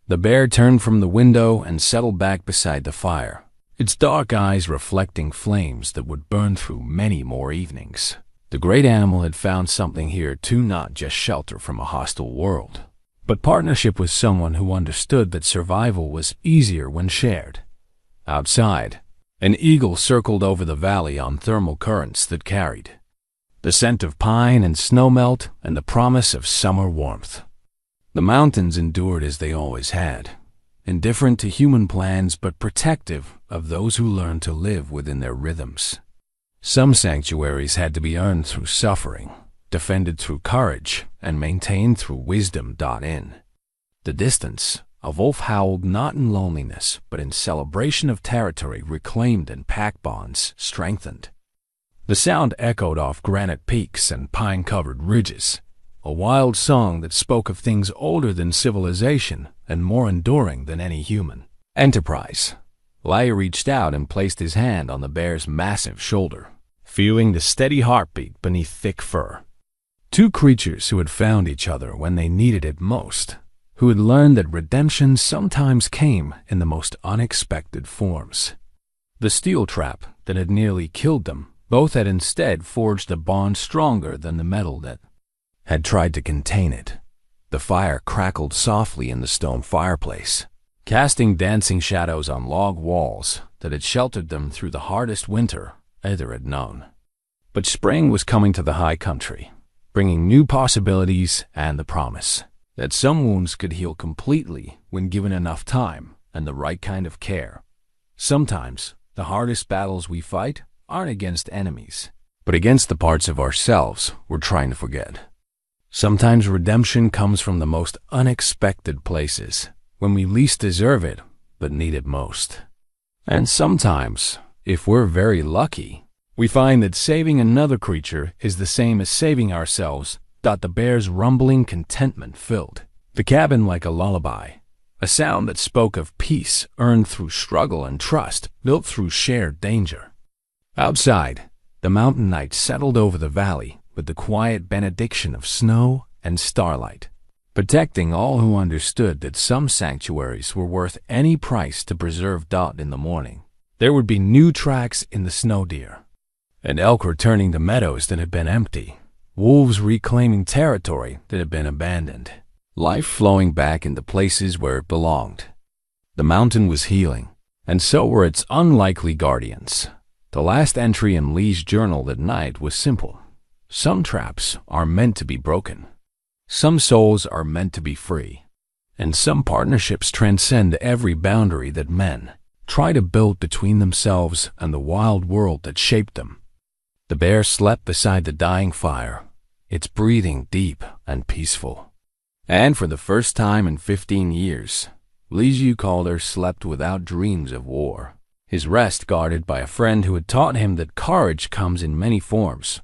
The bear turned from the window and settled back beside the fire, its dark eyes reflecting flames that would burn through many more evenings. The great animal had found something here to not just shelter from a hostile world, but partnership with someone who understood that survival was easier when shared. Outside, an eagle circled over the valley on thermal currents that carried the scent of pine and snowmelt and the promise of summer warmth. The mountains endured as they always had, indifferent to human plans but protective of those who learned to live within their rhythms. Some sanctuaries had to be earned through suffering, defended through courage, and maintained through wisdom. In the distance, a wolf howled not in loneliness but in celebration of territory reclaimed and pack bonds strengthened. The sound echoed off granite peaks and pine-covered ridges, a wild song that spoke of things older than civilization and more enduring than any human enterprise. Ligia reached out and placed his hand on the bear's massive shoulder, feeling the steady heartbeat beneath thick fur. 2 creatures who had found each other when they needed it most, who had learned that redemption sometimes came in the most unexpected forms. The steel trap that had nearly killed them, both had instead forged a bond stronger than the metal that had tried to contain it. The fire crackled softly in the stone fireplace, casting dancing shadows on log walls that had sheltered them through the hardest winter either had known. But spring was coming to the high country, bringing new possibilities and the promise that some wounds could heal completely when given enough time and the right kind of care. Sometimes the hardest battles we fight aren't against enemies, but against the parts of ourselves we're trying to forget. Sometimes redemption comes from the most unexpected places, when we least deserve it, but need it most. And sometimes, if we're very lucky, we find that saving another creature is the same as saving ourselves. The bear's rumbling contentment filled the cabin like a lullaby, a sound that spoke of peace earned through struggle and trust built through shared danger. Outside, the mountain night settled over the valley with the quiet benediction of snow and starlight, protecting all who understood that some sanctuaries were worth any price to preserve. In the morning, there would be new tracks in the snow deer, and elk returning to meadows that had been empty, wolves reclaiming territory that had been abandoned, life flowing back into places where it belonged. The mountain was healing, and so were its unlikely guardians. The last entry in Lee's journal that night was simple. Some traps are meant to be broken. Some souls are meant to be free. And some partnerships transcend every boundary that men try to build between themselves and the wild world that shaped them. The bear slept beside the dying fire, its breathing deep and peaceful. And for the first time in 15 years, Lijiu Calder slept without dreams of war, his rest guarded by a friend who had taught him that courage comes in many forms.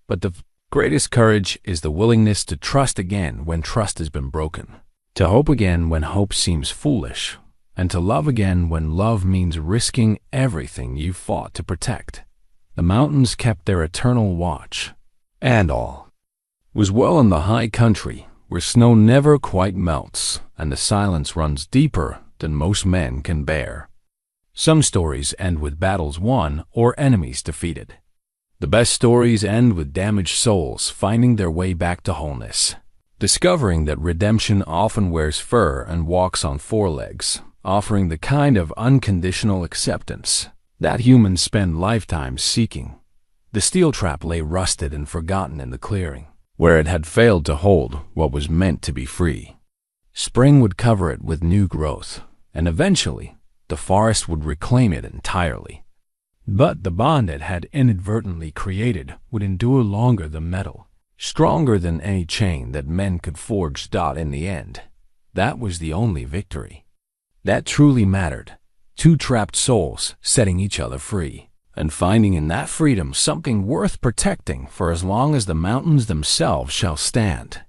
But the greatest courage is the willingness to trust again when trust has been broken, to hope again when hope seems foolish, and to love again when love means risking everything you fought to protect. The mountains kept their eternal watch, and all was well in the high country, where snow never quite melts and the silence runs deeper than most men can bear. Some stories end with battles won or enemies defeated. The best stories end with damaged souls finding their way back to wholeness, discovering that redemption often wears fur and walks on four legs, offering the kind of unconditional acceptance that humans spend lifetimes seeking. The steel trap lay rusted and forgotten in the clearing, where it had failed to hold what was meant to be free. Spring would cover it with new growth, and eventually the forest would reclaim it entirely. But the bond it had inadvertently created would endure longer than metal, stronger than any chain that men could forge. In the end, that was the only victory that truly mattered. Two trapped souls setting each other free, and finding in that freedom something worth protecting for as long as the mountains themselves shall stand.